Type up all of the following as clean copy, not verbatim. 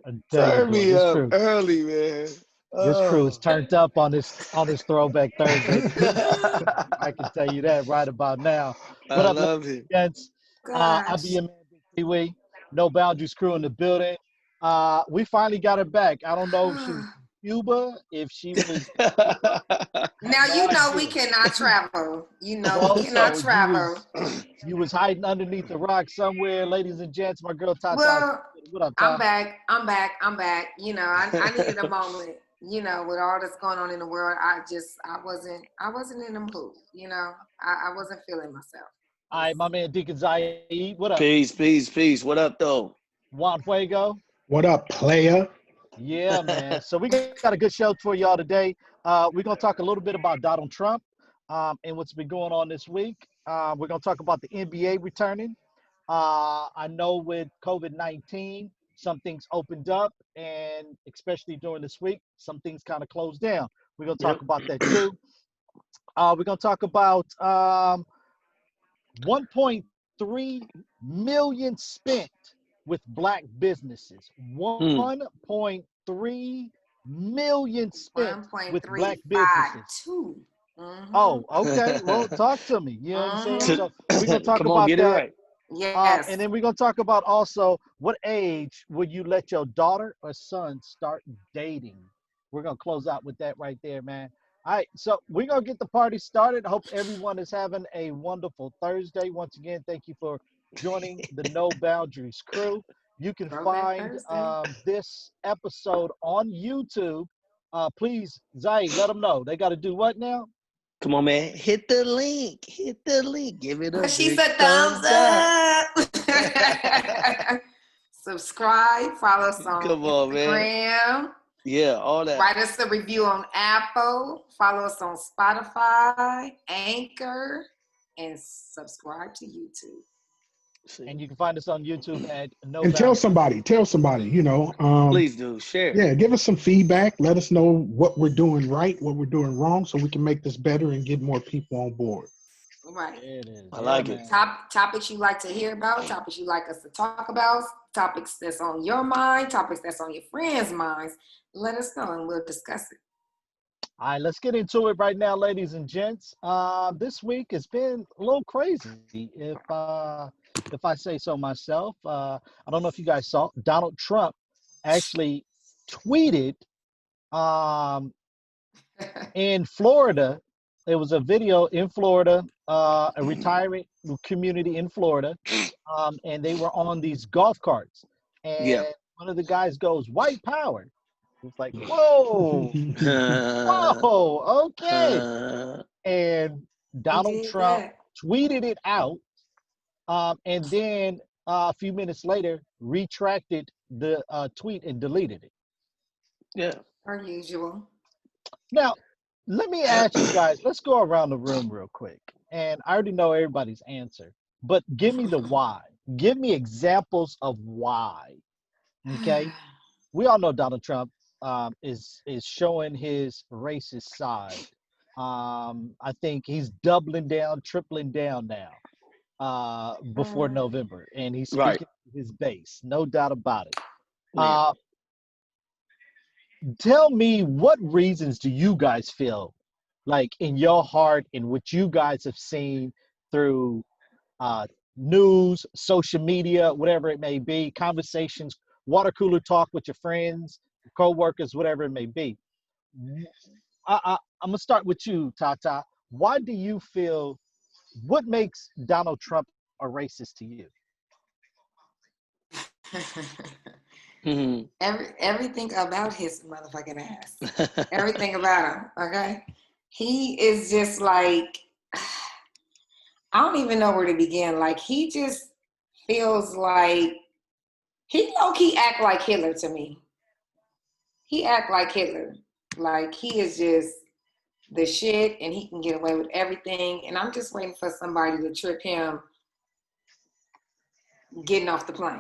I tell you, Turn boy, me up early, man. this crew is Oh. turned up on this Throwback Thursday. I can tell you that right about now. What I up, ladies love it. and gents? I'll be Gosh. your man, Big Pee-wee. No Boundaries crew in the building. We finally got her back. I don't know if she was in Cuba, if she was in Europe. I have Now no you know we idea. cannot travel. You know we Well, cannot so travel. you was hiding underneath the rock somewhere, ladies and gents. My girl Tata. Well, What up, I'm Ty? back. I'm back. I'm back. You know, I needed a moment. You know, with all that's going on in the world, I wasn't in the mood. You know, I wasn't feeling myself. All right, my man Deacon Zaid. What up? Peace, peace, peace. What up, though? Juan Fuego. What up, player? Yeah, man. So we got a good show for y'all today. We're gonna talk a little bit about Donald Trump and what's been going on this week. We're gonna talk about the NBA returning. I know with COVID-19, some things opened up, and especially during this week, some things kind of closed down. We're gonna talk Yep. about that too. We're gonna talk about 1.3 million spent with black businesses. Hmm. 1.3 million spent with black businesses. 1.352. Mm-hmm. Oh, okay. Well, talk to me. You know what I'm saying? Mm-hmm. So we're gonna talk Come on, about get it that. right. And Yes. then we're gonna talk about also what age would you let your daughter or son start dating? We're gonna close out with that right there, man. All right, so we're gonna get the party started. I hope everyone is having a wonderful Thursday. Once again, thank you for joining the No Boundaries crew. You can Throwback find Thursday. this episode on YouTube. Please, Zay, let them know. They got to do what now? Come on, man. Hit the link. Hit the link. Give it a She big said thumbs thumbs up. up. Subscribe. Follow us on Come on, man. Instagram. Yeah, all that. Write us a review on Apple. Follow us on Spotify, Anchor, and subscribe to YouTube. And you can find us on YouTube at No And tell Boundaries. somebody, Please do. Share. yeah, give us some feedback. Let us know what we're doing right, what we're doing wrong, so we can make this better and get more people on board. Right. There it is. I Yeah, like it. man. Topics you like to hear about, topics you like us to talk about, topics that's on your mind, topics that's on your friends' minds. Let us know and we'll discuss it. All right, let's get into it right now, ladies and gents. This week has been a little crazy, if I say so myself. I don't know if you guys saw Donald Trump actually tweeted um, in Florida. There was a video in Florida, a retirement community in Florida, and they were on these golf carts. Yeah. And one of the guys goes, "White power." It's like, whoa, whoa, okay. And He Donald did Trump that. tweeted it out, and then a few minutes later retracted the tweet and deleted it. Yeah. Per usual. Now, let me ask you guys, let's go around the room real quick. And I already know everybody's answer, but give me the why. Give me examples of why. Okay. We all know Donald Trump is showing his racist side. I think he's doubling down, tripling down now before November, and he's Right. speaking to his base, no doubt about it. Yeah. Uh, Tell me, what reasons do you guys feel like in your heart and what you guys have seen through uh, news, social media, whatever it may be, conversations, water cooler talk with your friends, co-workers, whatever it may be. I'm gonna start with you, Tata. Why do you feel? What makes Donald Trump a racist to you? Everything about his motherfucking ass. Everything about him. Okay. He is just like, I don't even know where to begin. Like, he just feels like he low-key act like Hitler to me. He act like Hitler. Like, he is just the shit and he can get away with everything. And I'm just waiting for somebody to trip him getting off the plane.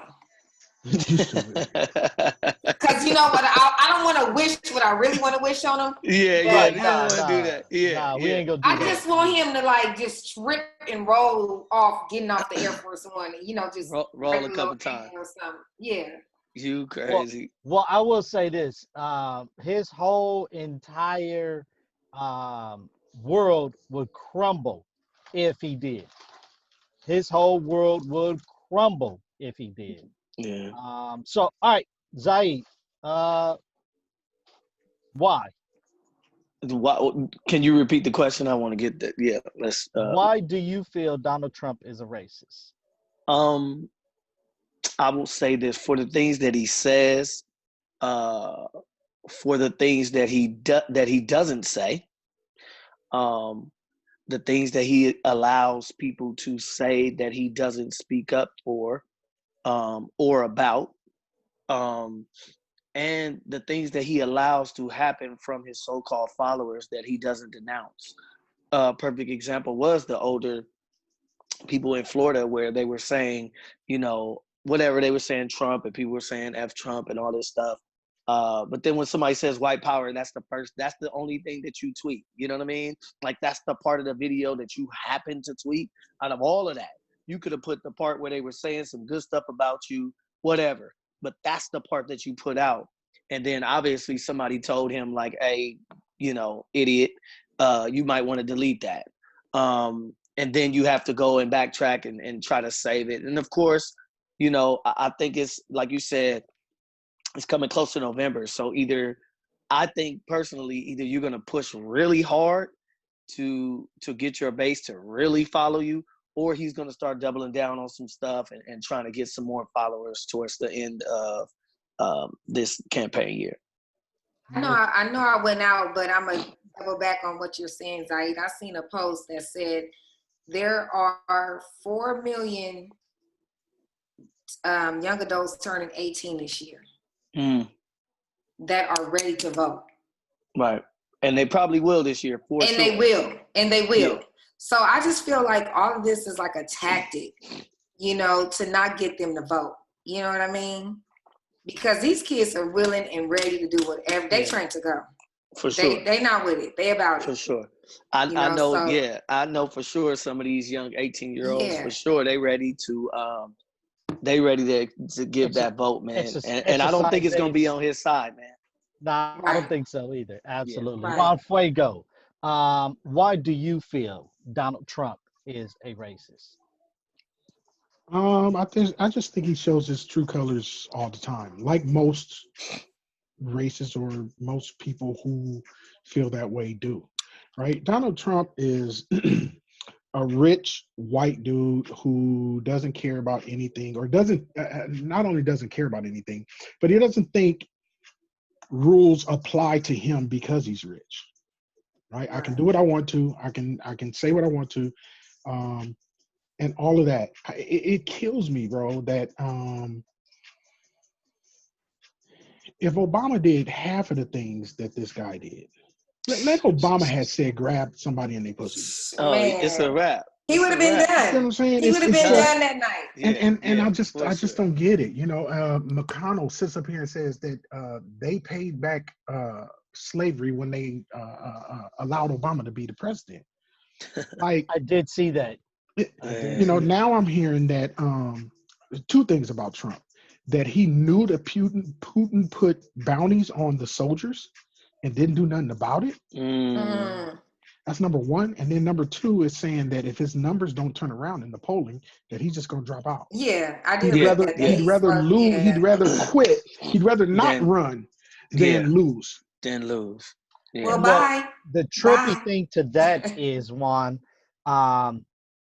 Used to it. Because you know what? I don't want to wish what I really want to wish on him. Yeah, But, yeah, Right? they don't Nah, want to do nah, that. Yeah, nah. We yeah. ain't gonna do I that. just want him to like just trip and roll off getting off the Air Force One. You know, just Roll break a a little couple times. ankle or something. Yeah. You Well, crazy. well, I will say this: his whole entire world would crumble if he did. His whole world would crumble if he did. Yeah. So, all right, Zaid, uh, why? Can you repeat the question? I want to get that. Yeah, let's. Why do you feel Donald Trump is a racist? Um, I will say this for the things that he says, uh, for the things that that he doesn't say, um, the things that he allows people to say that he doesn't speak up for, or about, um, and the things that he allows to happen from his so-called followers that he doesn't denounce. A perfect example was the older people in Florida where they were saying, whatever they were saying Trump, and people were saying F Trump and all this stuff. But then when somebody says white power, that's the only thing that you tweet. You know what I mean? Like that's the part of the video that you happen to tweet out of all of that. You could have put the part where they were saying some good stuff about you, whatever. But that's the part that you put out. And then obviously somebody told him like, hey, idiot, you might want to delete that. And then you have to go and backtrack and try to save it. And of course, I think it's like you said, it's coming close to November. So I think personally, either you're going to push really hard to get your base to really follow you, or he's going to start doubling down on some stuff and trying to get some more followers towards the end of this campaign year. I know I went out, but I'm going to double back on what you're saying, Zaid. I seen a post that said there are 4 million young adults turning 18 this year that are ready to vote. Right. And they probably will this year, for sure. They will. Yeah. So I just feel like all of this is like a tactic, to not get them to vote. You know what I mean? Because these kids are willing and ready to do whatever. They trained to go. For sure. They not with it. They about it. For sure. I know for sure some of these young 18-year-olds, for sure, they ready to give that vote, man. And I don't think it's going to be on his side, man. Nah, I don't think so either. Absolutely. Yeah. Juan Fuego, why do you feel Donald Trump is a racist? I just think he shows his true colors all the time, like most racists or most people who feel that way do. Right? Donald Trump is a rich white dude who doesn't care about anything, or doesn't not only doesn't care about anything, but he doesn't think rules apply to him because he's rich. Right? I can do what I want to. I can say what I want to. And all of that. It kills me, bro, that if Obama did half of the things that this guy did, let Obama had said grab somebody in their pussy. Oh, it's a wrap. He would have been done. You know what I'm saying? He would have been done that night. And I just don't get it. McConnell sits up here and says that they paid back slavery when they allowed Obama to be the president. Like, I did see that. Now I'm hearing that two things about Trump: that he knew that Putin put bounties on the soldiers and didn't do nothing about it. That's number one. And then number two is saying that if his numbers don't turn around in the polling, that he's just going to drop out. Yeah, I did. He'd rather lose. Yeah. He'd rather quit. He'd rather not run than lose. Yeah. Well, bye. The trippy thing to that is, Juan,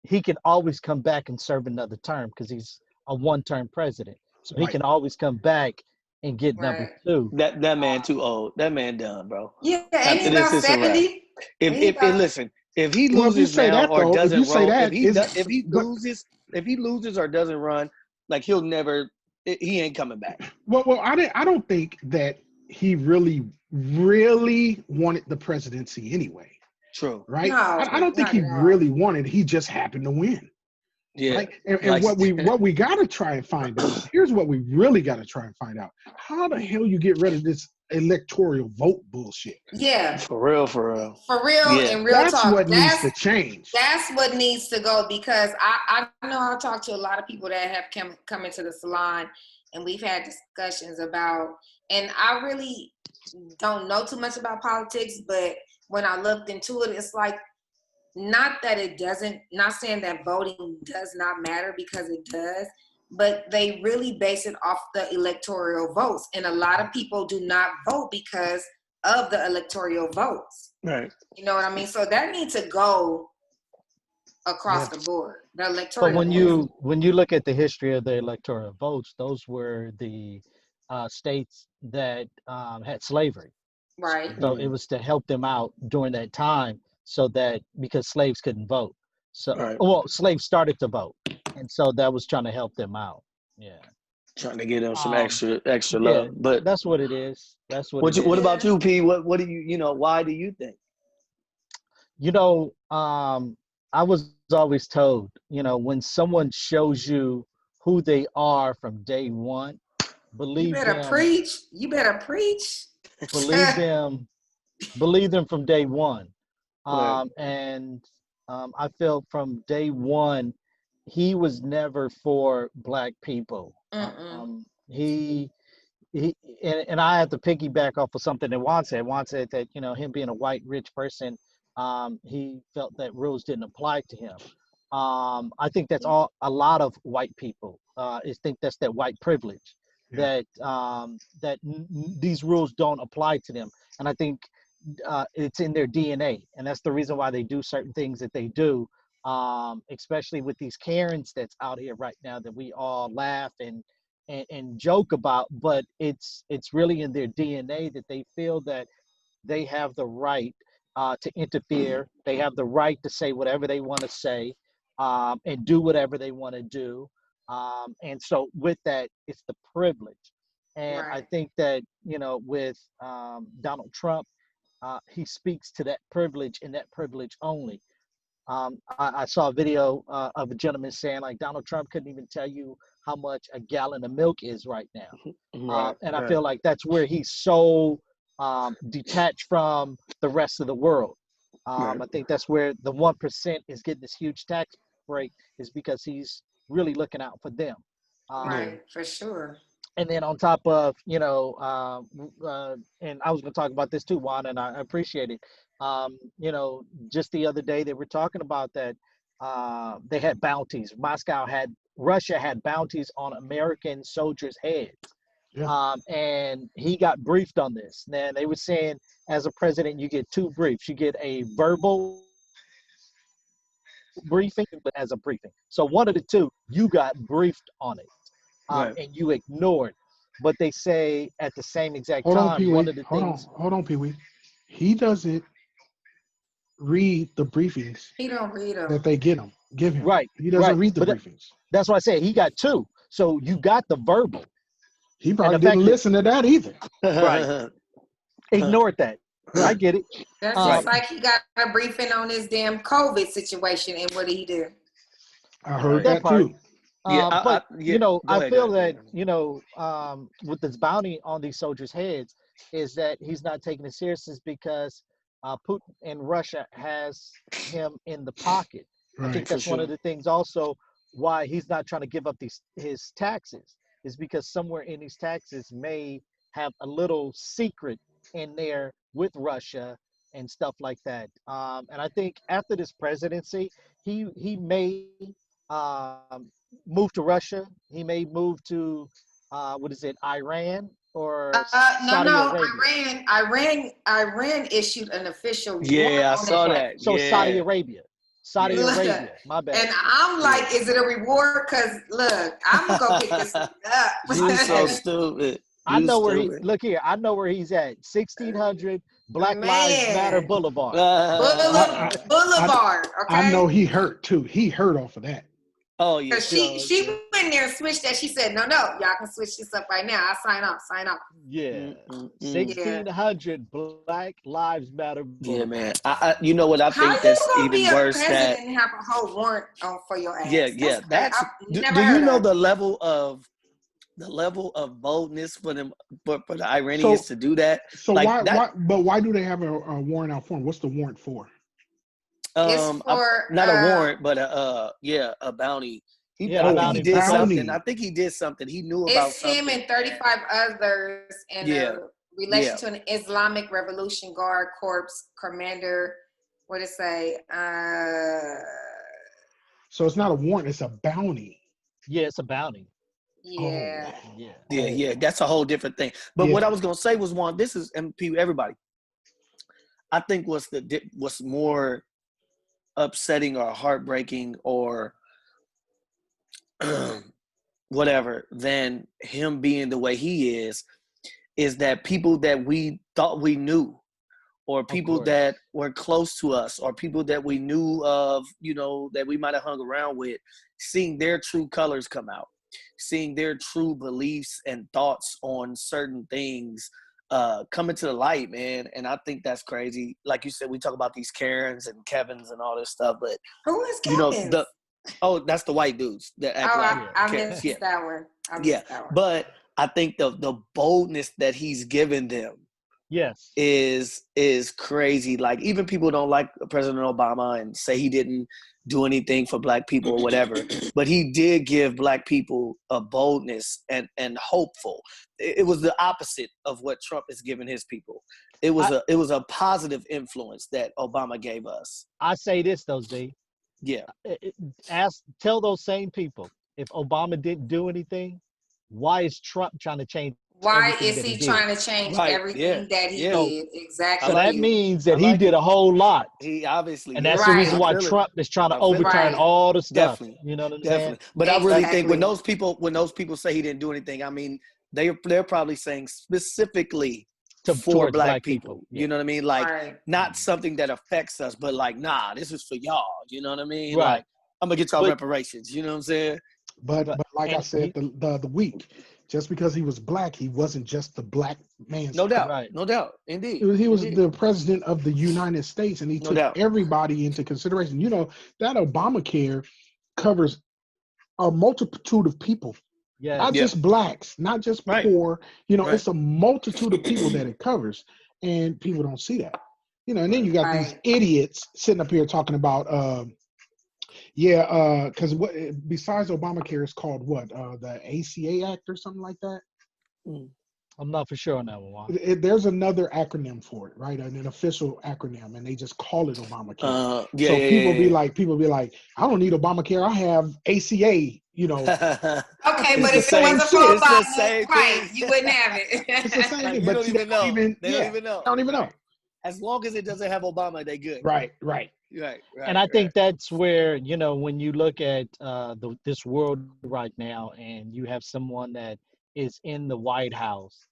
he can always come back and serve another term because he's a one-term president. So he can always come back and get number two. That man too old. That man done, bro. Yeah, and he's about 70. If he loses now or doesn't run, if he loses or doesn't run, like he ain't coming back. Well, I don't think that he really wanted the presidency anyway. True. Right? No, I don't think he really wanted. He just happened to win. Yeah. Right? And Like, what we got to try and find out. Here's what we really got to try and find out: how the hell you get rid of this electoral vote bullshit? Yeah, for real, for real. for real, Yeah. and real That's talk. what needs to change. That's what needs to go, because I know I've talked to a lot of people that have come into the salon, and we've had discussions about, and I really don't know too much about politics, but when I looked into it, it's like, not that it doesn't, not saying that voting does not matter, because it does, but they really base it off the electoral votes. And a lot of people do not vote because of the electoral votes. Right. You know what I mean? So that needs to go across the board. The But electoral when votes. you look at the history of the electoral votes, those were the states that had slavery. Right. So it was to help them out during that time, so that because slaves couldn't vote. So Right. well, slaves started to vote, and so that was trying to help them out. Yeah. Trying to get them some Um, extra yeah, love. But that's what it is. That's what it is. what about Yeah. you, P? What do you know? Why do you think? You know, I was always told, when someone shows you who they are from day one, You believe better them, preach. You better preach. believe them, believe them from day one. Right. And I felt from day one, he was never for black people. Mm-mm. He he and I have to piggyback off of something that Juan said. Juan said that him being a white rich person, he felt that rules didn't apply to him. I think that's all a lot of white people is think that's that white privilege Yeah. that these rules don't apply to them, and I think it's in their DNA, and that's the reason why they do certain things that they do. Especially with these Karens that's out here right now that we all laugh and joke about, but it's really in their DNA that they feel that they have the right to interfere. They have the right to say whatever they want to say and do whatever they want to do. And so with that, it's the privilege. And I Right. think that, with Donald Trump, he speaks to that privilege and that privilege only. I saw a video of a gentleman saying like Donald Trump couldn't even tell you how much a gallon of milk is right now. Right. And I Right. feel like that's where he's so detached from the rest of the world. Right. I think that's where the 1% is getting this huge tax break, is because he's really looking out for them. Yeah. Um, Right. For sure. and then on top of, and I was going to talk about this too, Juan, and I appreciate it. Just the other day they were talking about that they had bounties. Russia had bounties on American soldiers' heads. Yeah. And he got briefed on this. Then they were saying, as a president, you get two briefs. You get a verbal briefing as a briefing. So one of the two, you got briefed on it, Right. and you ignored. But they say at the same exact Hold on, time, Pee one Wee. of the Hold on. things, Hold on, Pee Wee. He doesn't read the briefings He don't read that them. they give him. right, He doesn't right. read the But briefings. that's why I said he got two. So you got the verbal, He and probably the didn't fact that listen to that either. right, ignored that. I Right. get it. That's Um, just like he got a briefing on this damn COVID situation, and what did he do? I heard Right. that that part. too. Yeah. But Yeah. Go I ahead. Go feel ahead. that with this bounty on these soldiers' heads, is that he's not taking it serious, is because Putin and Russia has him in the pocket. I think Right. For that's one sure. of the things also why he's not trying to give up his taxes, is because somewhere in these taxes may have a little secret in there with Russia and stuff like that. And I think after this presidency, he may um, move to Russia. He may move to what is it, Iran or No, Saudi no. Arabia. Iran issued an official war Yeah, I on his saw Right. that. So Saudi Yeah. Arabia. Saudi Yeah. Look, Arabia. My and bad. I'm Yeah. like, is it a reward? Because look, I'm gonna go pick this up. You so Hey, stupid. I You know where he stupid. look here. I know where he's at. 1600 Black Lives Matter Man, Boulevard. I I I, Boulevard, I know okay? he hurt too. He hurt off of that. Oh yeah, Cause she sure. she Sure. in there and switched that. She said, no, y'all can switch this up right now. I'll sign off. Yeah. Mm. 1600 Black Lives Matter Yeah, man. Boulevard. You know what? I How think you that's gonna be even a worse. president That and have a whole warrant for your ass? yeah. That's That's I've never do you heard know of. the level of boldness for them for the Iranians So to do that? so Like why that. why do they have a warrant out for him? What's the warrant for? It's for Not a warrant, but a bounty. Yeah, I the Oh, think a he bounty did for something. bounty. I think he did something. He knew about it's him something. and 35 others in Yeah, a relation yeah. to an Islamic Revolution Guard Corps commander. What it say? So it's not a warrant, it's a bounty. Yeah, it's a bounty. Oh, Yeah. Yeah. Yeah. oh, That's a whole different thing. But what yeah. I was gonna say was one. This is everybody. I think what's more upsetting or heartbreaking or whatever than him being the way he is that people that we thought we knew or Of people course. that were close to us or people that we knew of, that we might have hung around with, seeing their true colors come out, seeing their true beliefs and thoughts on certain things coming to the light, man. And I think that's crazy. Like you said, we talk about these Karens and Kevins and all this stuff, but Who is Kevin? that's the white dudes that act Oh, like I Karens. missed that one. Yeah. But I think the boldness that he's given them Yes. is crazy. Like even people don't like President Obama and say he didn't do anything for black people or whatever, but he did give black people a boldness and hopeful. It was the opposite of what Trump is giving his people. It was a positive influence that Obama gave us. I say this though, Z. Yeah. Tell those same people if Obama didn't do anything, why is Trump trying to change Why everything is that he he did? trying to change Right. everything that he Yeah. did? I Exactly. So like that it. means I that he like did it. a whole lot. He obviously, And yeah. that's the reason Right. why I feel it. Trump is trying to I feel it. overturn Right. all the stuff. Definitely. You know what I'm Definitely. saying? But I really think when Exactly. those people say he didn't do anything, I mean, they're probably saying specifically for Towards black black people. people. Yeah. You know what I mean? Like Right. not something that affects us, but like, nah, this is for y'all. You know what I mean? Right. Like, I'm gonna get y'all But reparations. You know what I'm saying? But like I and said the other week, just because he was black, he wasn't just the black man's No doubt. right. No doubt. Indeed. he was Indeed. the president of the United States, and he No took doubt. everybody into consideration. That Obamacare covers a multitude of people, not Yes. Yeah. just blacks, not just Right. poor. Right. It's a multitude of people that it covers, and people don't see that. And then you got these Right. idiots sitting up here talking about, because what besides Obamacare is called what? The ACA Act or something like that. Mm. I'm not for sure on that one. Juan. There's another acronym for it, right? An official acronym, and they just call it Obamacare. Yeah. So Yeah. people be Yeah. like, I don't need Obamacare. I have ACA. Okay, It's but the if it same. wasn't for It's the Obama, same right, thing. you wouldn't have It's the same it. Like thing, you but don't see, they even know. They don't even know. don't even know. As long as it doesn't have Obama, they good. Right. Right. And I think that's where, when you look at this world right now and you have someone that is in the White House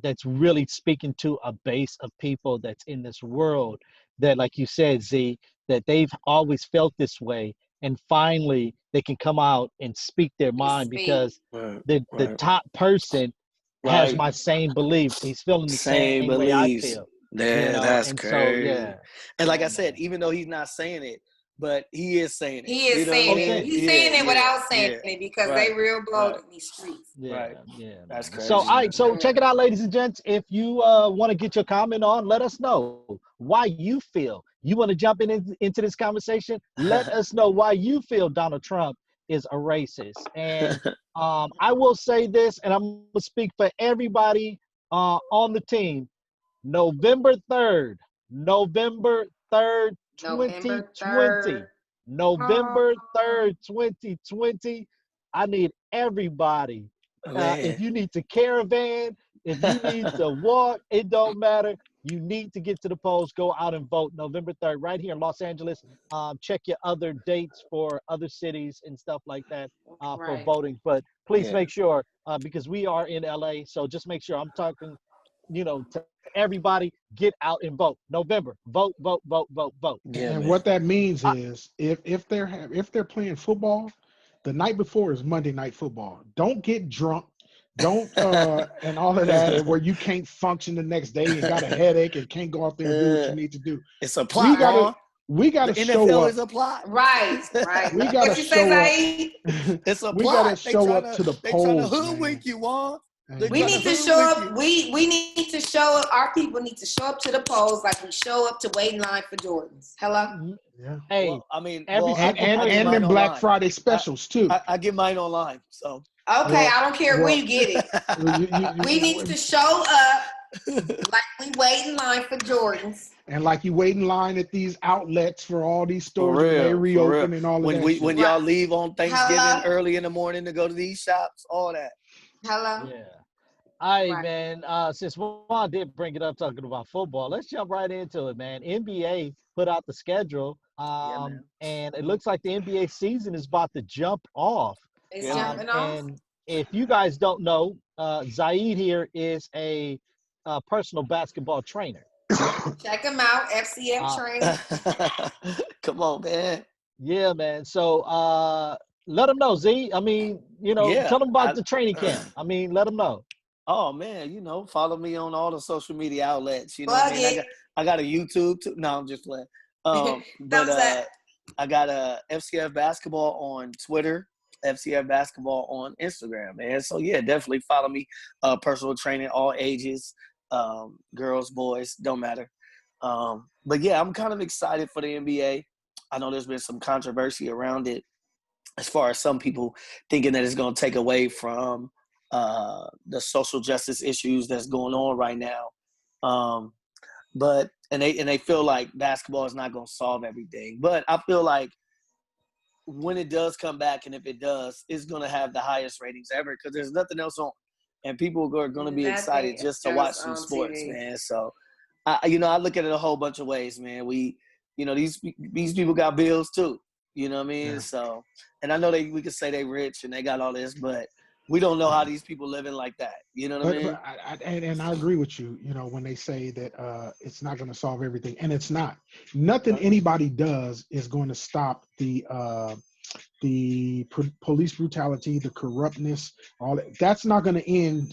that's really speaking to a base of people that's in this world that, like you said, Z, that they've always felt this way. And finally, they can come out and speak their mind Speak. because the top person has Right. my same beliefs. He's feeling the Same same way I beliefs. feel. Yeah, that's And so crazy. And like I yeah, said, man. even though he's not saying it, but he is saying it. He is You know what I saying Okay. it. mean? He's Yeah, saying it yeah, without saying yeah. it because Right. they real bold Right. in these streets. Yeah, Right. yeah, That's man. crazy. So, all right, Man. so check it out, ladies and gents. If you want to get your comment on, let us know why you feel. You want to jump into this conversation? Let us know why you feel Donald Trump is a racist. And I will say this, and I'm going to speak for everybody on the team. November 3rd, November 3rd, November 2020. 3rd. Oh, November 3rd, 2020. I need everybody. If Man. you need to caravan, if you need to walk, it don't matter. You need to get to the polls. Go out and vote November 3rd, right here in Los Angeles. Check your other dates for other cities and stuff like that for right. voting. But please Yeah. make sure, because we are in LA, so just make sure I'm talking, to everybody, get out and vote. November, vote, vote, vote, vote, vote. Yeah, And man. what that means I, is if they're playing football, The night before is Monday Night Football. Don't get drunk. Don't and all of that, and where you can't function the next day and got a headache and can't go out there and do what you need to do. It's a We plot, gotta Ron. we gotta The show NFL up. is a plot. Right. We gotta What you say, show up. Zaid? It's a We plot. gotta show up to the They trying to polls, man. hoodwink you, Juan. They We trying need to hoodwink show you. up. We need to show up. Our people need to show up to the polls like we show up to wait in line for Jordans. Hello. Yeah. Hey, Well, I mean, every well, I single get And mine then Black online. Friday specials too. I get mine online. So Okay, Well, I don't care where well, you get it. We need to show up like we wait in line for Jordans. and like you wait in line at these outlets for all these For stores when they real, reopen and all of that shit. when y'all leave on Thanksgiving Hello? early in the morning to go to these shops, all that. Hello. yeah. All right, Right. man. Since Juan did bring it up talking about football, let's jump right into it, man. NBA put out the schedule, Yeah, man. and it looks like the NBA season is about to jump off. It's Yeah, jumping off. And if you guys don't know, Zaid here is a personal basketball trainer. Check them out. FCF Uh, training. Come on, man. Yeah, man. So let them know, Z. I mean, Yeah, tell them about the training camp. I mean, let them know. Oh man, follow me on all the social media outlets. You know what I Plug mean? it. I got a YouTube too. No, I'm just playing. But Thumbs up. I got a FCF basketball on Twitter, FCF basketball on Instagram, man. So yeah, definitely follow me. Personal training, all ages, girls, boys, don't matter. But yeah, I'm kind of excited for the NBA. I know there's been some controversy around it, as far as some people thinking that it's going to take away from the social justice issues that's going on right now. But they feel like basketball is not going to solve everything. But I feel like when it does come back, and if it does, it's going to have the highest ratings ever because there's nothing else on, and people are going to be excited just to watch some sports, TV. man. So, I look at it a whole bunch of ways, man. These people got bills too. You know what I mean? Yeah. So, and I know we could say they rich and they got all this, but we don't know how these people living like that. You know what I mean? And I agree with you, when they say that it's not going to solve everything, and it's not. Nothing anybody does is going to stop the police brutality, the corruptness, all that. That's not going to end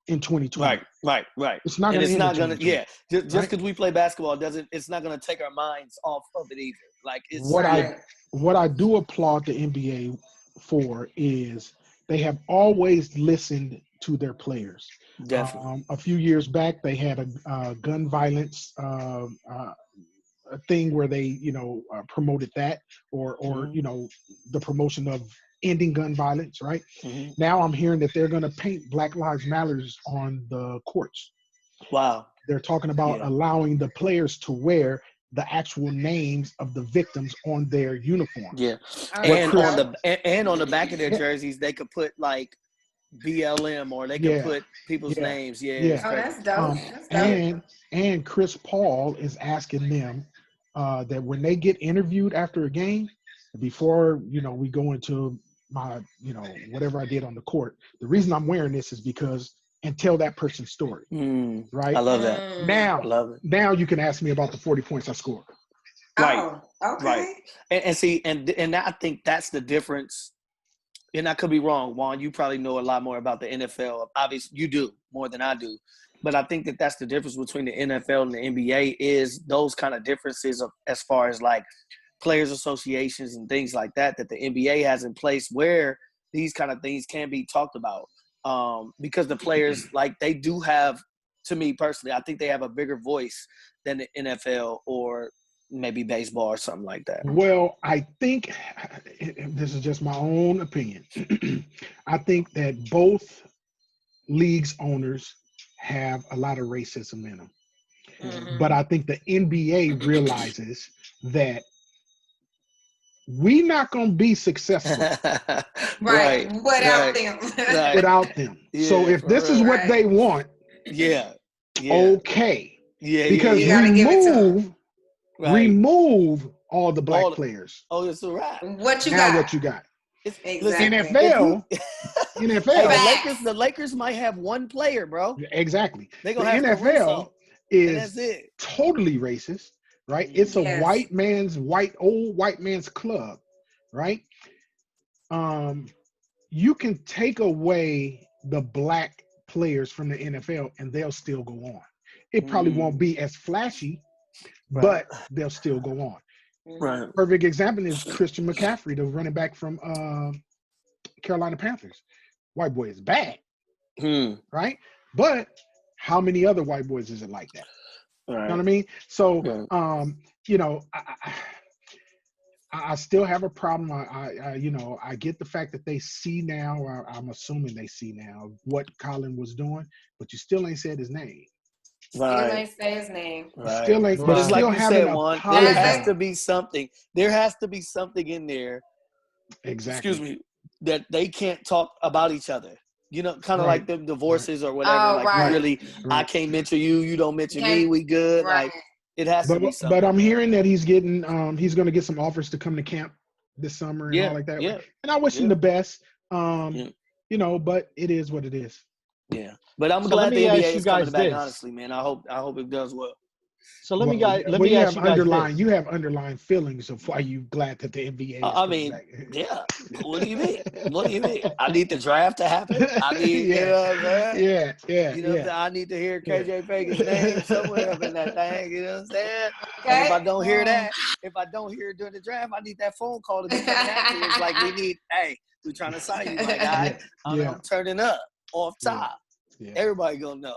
in 2020. Right. It's not And going to it's end not in going to, 2020. yeah. Just because we play basketball it's not going to take our minds off of it either. Like it's What I do applaud the NBA for is they have always listened to their players. definitely. A few years back, they had a gun violence a thing where they, promoted that, or the promotion of ending gun violence. Right now, I'm hearing that they're going to paint Black Lives Matters on the courts. Wow. They're talking about allowing the players to wear the actual names of the victims on their uniform. Yeah. And on the back of their jerseys, they could put like BLM, or they could put people's names. Yeah. Oh, that's dope. That's dope. And Chris Paul is asking them that when they get interviewed after a game, before we go into my whatever I did on the court, the reason I'm wearing this is because and tell that person's story. Right? I love that. Now, I love it. Now you can ask me about the 40 points I scored. Right. Oh, okay. Right. And see, and I think that's the difference. And I could be wrong, Juan. You probably know a lot more about the NFL. Obviously, you do more than I do. But I think that that's the difference between the NFL and the NBA is those kind of differences as far as like players associations and things like that the NBA has in place where these kind of things can be talked about. Because the players, like, they do have, to me personally, I think they have a bigger voice than the NFL or maybe baseball or something like that. Well, I think this is just my own opinion. I think that both leagues owners have a lot of racism in them. But I think the NBA realizes that we're not going to be successful without them. Without them. Yeah, so if this is what they want, okay. Because remove all the black players. Oh, it's all right. What you got? What you got? Exactly. NFL. Hey, the Lakers might have one player, bro. Exactly. They gonna have NFL is totally racist, right? It's a white man's club, right? you can take away the black players from the NFL and they'll still go on. It probably won't be as flashy, Right. but they'll still go on. Right. Perfect example is Christian McCaffrey, the running back from Carolina Panthers. White boy is bad, right? But how many other white boys is it like that? Right. You know what I mean? So, Right. you know, I still have a problem. You know, I get the fact that they see now, or I'm assuming they see now what Colin was doing, but you still ain't said his name. Still Right. ain't say his name. You still ain't. But They it's like still you haven't said, Juan, there has apologized. to be something. There has to be something in there, Exactly. excuse me, that they can't talk about each other. You know, kind of Right. like the divorces or whatever. Oh, Like right. you really, I Right. can't mention you, you don't mention me, Can't- we good. Right. Like it has to be something. But I'm hearing that he's getting he's going to get some offers to come to camp this summer and all Yeah, like that. yeah, And I wish him yeah. the best. Yeah. You know, but it is what it is. Yeah. But I'm So glad let the me NBA ask you is coming guys back, this. honestly, man. I hope it does well. So let me Well, ask have you guys underlying this. underlying feelings of why you glad that the NBA is I coming mean, back. yeah. What do you mean? What do you mean? I need the draft to happen. I need, you know what I'm saying? You know what I'm saying? I need to hear KJ Fagan's name somewhere up in that thing. You know what I'm saying? And if I don't hear that, if I don't hear it during the draft, I need that phone call to be coming afterwards. Like hey, we're trying to sign you, my guy. I'm turning up off top. Yeah. Everybody gonna know.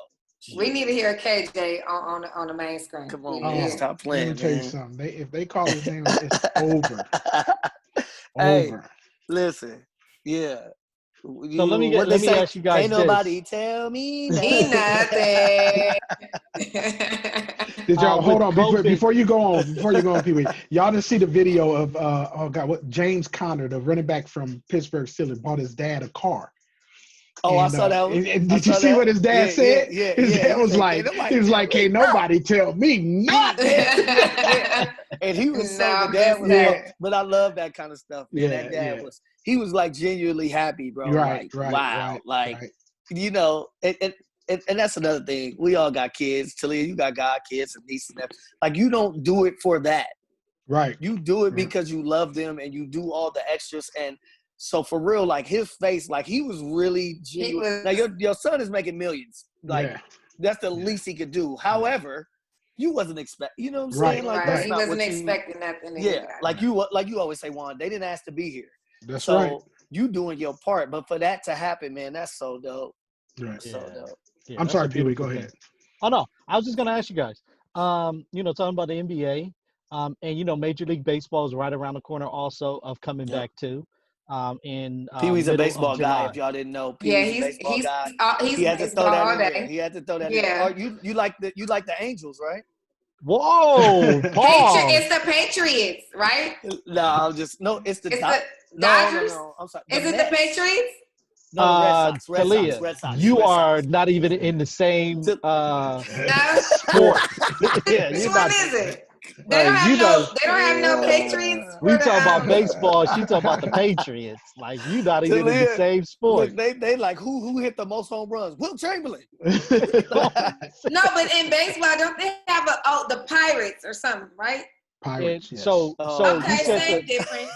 We need to hear KJ on the main screen. Come on, We man. need- Stop playing, Let me tell you man. something. If they call his name, it's over. Hey, Over. listen. Yeah. So let What they me say? ask you guys Can't nobody this. tell me He nothing. nothing. Did y'all hold With on COVID, before you go on, Pee Wee? y'all didn't see the video of oh god, what James Conner, the running back from Pittsburgh Steelers, bought his dad a car. Oh, I And, saw that one. and I did you saw see that. what his dad said? Yeah. His dad He was said, like, "Can't can't nobody tell me nothing. Yeah. And he was No, the I'm dad just was saying. like, but I love that kind of stuff, man. That dad he was like genuinely happy, bro. Right, Like, wow. Like, right. you know, and that's another thing. We all got kids. Talia, you got kids and nieces and nephews. Like, you don't do it for that. Right. You do it Right. because you love them and you do all the extras. And so for real, like his face, like he was really genuine. Now your son is making millions. Like that's the least he could do. However, you wasn't expecting, you know what I'm saying? Like that's He not wasn't what you expecting nothing. like you always say, Juan, they didn't ask to be here. That's so right. You doing your part. But for that to happen, man, that's so dope. Right. So dope. Yeah, I'm that's sorry, a Pee Wee, beautiful go thing. ahead. Oh no, I was just gonna ask you guys. You know, talking about the NBA, and you know, Major League Baseball is right around the corner also of coming back too. In Pee Wee's a middle baseball of guy. July. If y'all didn't know, Pee Yeah, Wee's a baseball guy. he's He had to throw baseball that all in there. day. He had to throw that in there. Oh, you like the Angels, right? Whoa, pause. It's the Patriots, right? No, it's the Dodgers. No. I'm sorry. Is it the Patriots? No, the Red Sox. Talia, you are not even in the same No. sport. Yeah, Which you're one not. is it? They Like, don't have no Patriots for we the talk about baseball. She talk about the Patriots. Like you not even in the same sport. Look, they like who hit the most home runs? Will Chamberlain. No, but in baseball, don't they have the Pirates or something, right? Pirates. Yes. So Okay, you said same difference.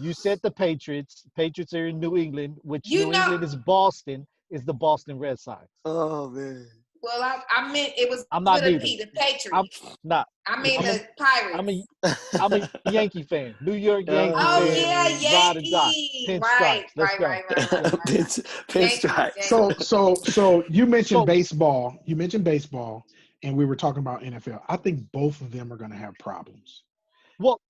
you said the Patriots. Patriots are in New England, which You New know- England is Boston. Is the Boston Red Sox? Oh man. Well, I meant it was I'm not with a neither. P, the Patriots. I'm not. I mean the Pirates. I'm a Yankee fan. New York Yankee Oh fan. yeah, Ride or die. Yankees. Pinstripes. Let's go. Right. Pinstripes. So you mentioned baseball. You mentioned baseball, and we were talking about NFL. I think both of them are going to have problems. Well,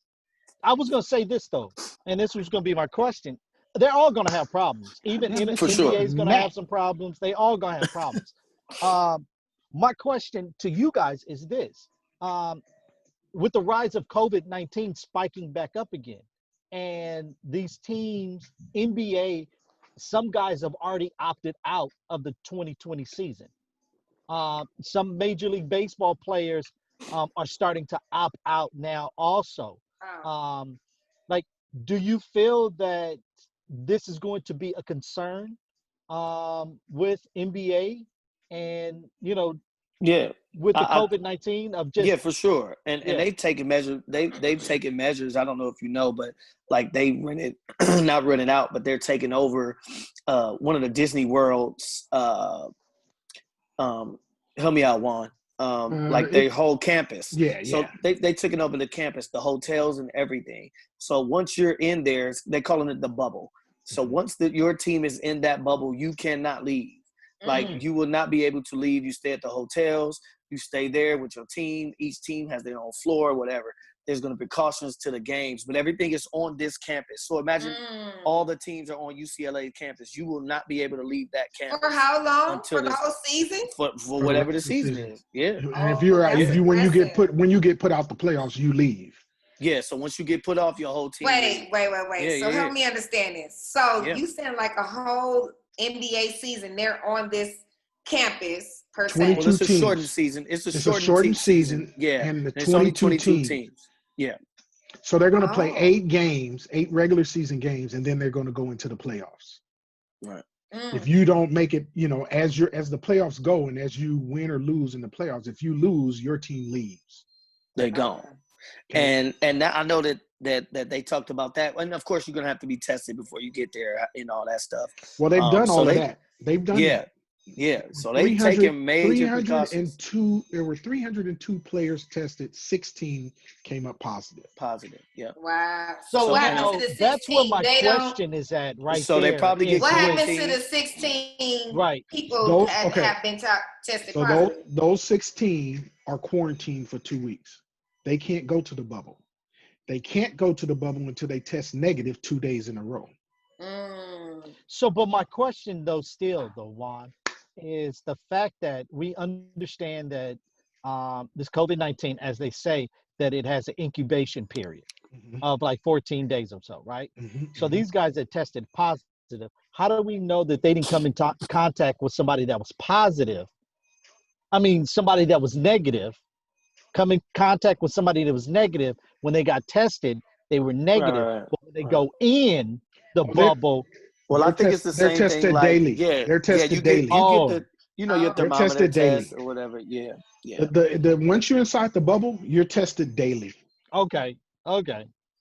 I was going to say this though, and this was going to be my question. They're all going to have problems. Even NBA is going to have some problems. They all going to have problems. My question to you guys is this: with the rise of COVID-19 spiking back up again, and these teams, NBA, some guys have already opted out of the 2020 season. Some Major League Baseball players are starting to opt out now also. Like, do you feel that this is going to be a concern with NBA? And, you know, Yeah. with the I, COVID-19 of Yeah, just for sure. And yeah. they've taken measures. They've taken measures. I don't know if you know, but like they rented, not rented out, but they're taking over one of the Disney Worlds. Help me out, Juan. Like their whole campus. Yeah, So yeah. they took it over the campus, the hotels and everything. So once you're in there, they're calling it the bubble. So Mhm. once your team is in that bubble, you cannot leave. Like Mm. you will not be able to leave. You stay at the hotels. You stay there with your team. Each team has their own floor, whatever. There's going to be precautions to the games, but everything is on this campus. So imagine all the teams are on UCLA campus. You will not be able to leave that campus. For how long? Until For the whole season? for For the whatever the rest of the season season. is. Yeah. And if Oh, that's when you get impressive. put out the playoffs, you leave. Yeah. So once you get put off, your whole team leaves. Wait. Yeah, So yeah, help me understand this. So yeah. you saying like a whole NBA season, they're on this campus per se. Well, 22 it's a shortened teams. season. It's a It's a shortened season. season, Yeah. and the And it's only 22 22 teams. teams. Yeah. So they're going to play Oh. 8 games, 8 regular season games, and then they're going to go into the playoffs. Right. If you don't make it, as the playoffs go, and as you win or lose in the playoffs, if you lose, your team leaves. They're gone. Okay? And now I know that they talked about that. And of course you're gonna have to be tested before you get there and all that stuff. Well, they've done all of they, that. They've done that. Yeah. So they've taken major precautions. 302. There were 302 players tested. 16 came up positive. Positive. Yeah. Wow. So what and happens to the 16? that's where my They question is at right So there. they probably get What happens to quarantined. the 16 right. people that have been tested So positive? those 16 are quarantined for 2 weeks. They can't go to the bubble. They can't go to the bubble until they test negative 2 days in a row. So, but my question though, Juan, is the fact that we understand that this COVID-19, as they say, that it has an incubation period of like 14 days or so, right? So these guys that tested positive, how do we know that they didn't come in contact with somebody that was positive? I mean, somebody that was negative, come in contact with somebody that was negative when they got tested, they were negative. Right. But when they go in the Oh, bubble, Well, I think it's the they're same thing. tested Like, daily. They're tested you daily. get the your They're thermometer tested daily. test or whatever. Yeah. The once you're inside the bubble, you're tested daily. Okay.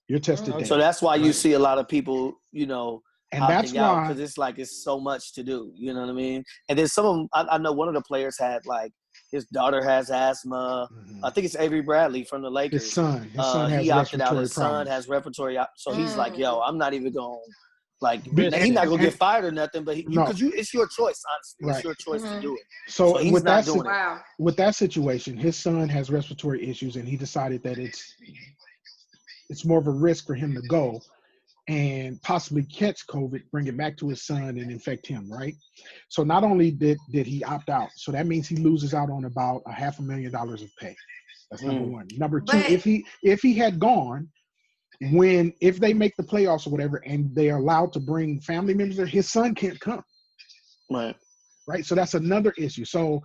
You're tested daily. So that's why you right? see a lot of people, And opting that's out why because it's like it's so much to do. You know what I mean? And then some of them, I know one of the players had like his daughter has asthma. I think it's Avery Bradley from the Lakers. his son has he opted out. respiratory His son problems. has respiratory. So he's like, yo, I'm not even going. Like Risk he's not it. gonna get fired or nothing, but it's your choice. Honestly, Right. It's your choice to do it. So he's with not that doing it. with that situation, his son has respiratory issues, and he decided that it's more of a risk for him to go and possibly catch COVID, bring it back to his son, and infect him. Right. So not only did he opt out, so that means he loses out on about $500,000 of pay. That's number one. Number two, if he had gone. If they make the playoffs or whatever, and they are allowed to bring family members there, his son can't come. Right. So that's another issue. So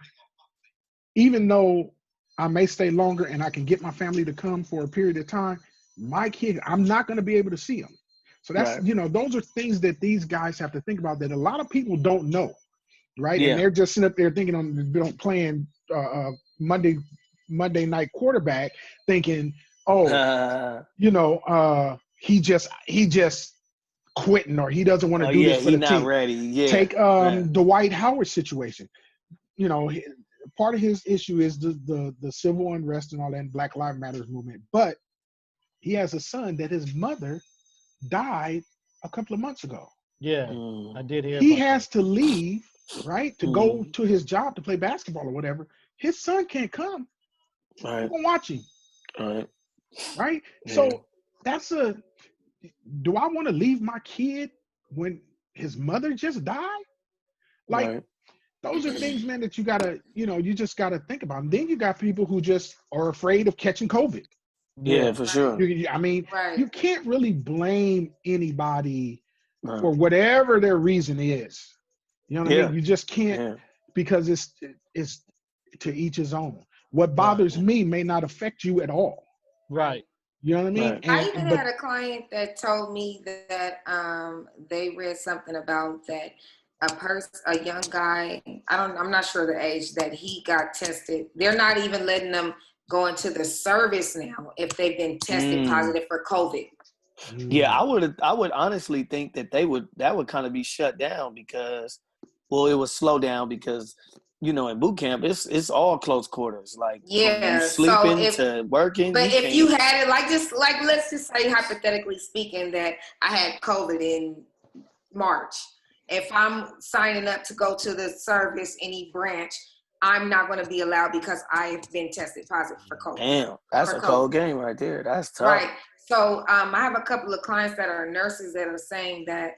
even though I may stay longer and I can get my family to come for a period of time, my kid, I'm not going to be able to see them. So that's, those are things that these guys have to think about that a lot of people don't know. Right. Yeah. And they're just sitting up there thinking playing Monday night quarterback, thinking, he just quitting, or he doesn't want to do this for the team. Not ready. Yeah. Take Dwight Howard situation. Part of his issue is the civil unrest and all that, and Black Lives Matter movement. But he has a son that his mother died a couple of months ago. Yeah, I did hear. He has to leave, right, to go to his job to play basketball or whatever. His son can't come. Right. I'm gonna watch him. Right. Yeah. So do I want to leave my kid when his mother just died? Like, those are things, man, that you gotta, you just gotta think about. And then you got people who just are afraid of catching COVID. Yeah, for sure. You can't really blame anybody for whatever their reason is. You know what I mean? You just can't, because it's to each his own. What bothers me may not affect you at all. Right. You know what I mean? Right. I even had a client that told me that they read something about that a young guy, I'm not sure the age, that he got tested. They're not even letting them go into the service now if they've been tested positive for COVID. Yeah, I would honestly think that that would kind of be shut down because, well, it would slow down because, you know, in boot camp it's all close quarters, like from you Yeah. sleeping to working. But if can't. you had it, let's just say hypothetically speaking that I had COVID in March. If I'm signing up to go to the service, any branch, I'm not going to be allowed because I've been tested positive for COVID. Damn, that's a cold game right there. That's tough. Right. So I have a couple of clients that are nurses that are saying that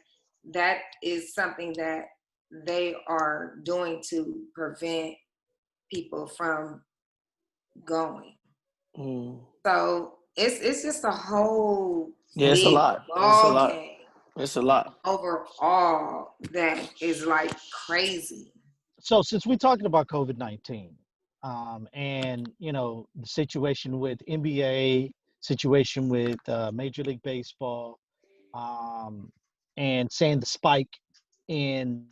that is something that they are doing to prevent people from going. So it's just a whole it's a big lot. ball game. It's a lot Overall, that is like crazy. So since we're talking about COVID-19, and you know the situation with NBA, situation with Major League Baseball, um, and saying the spike in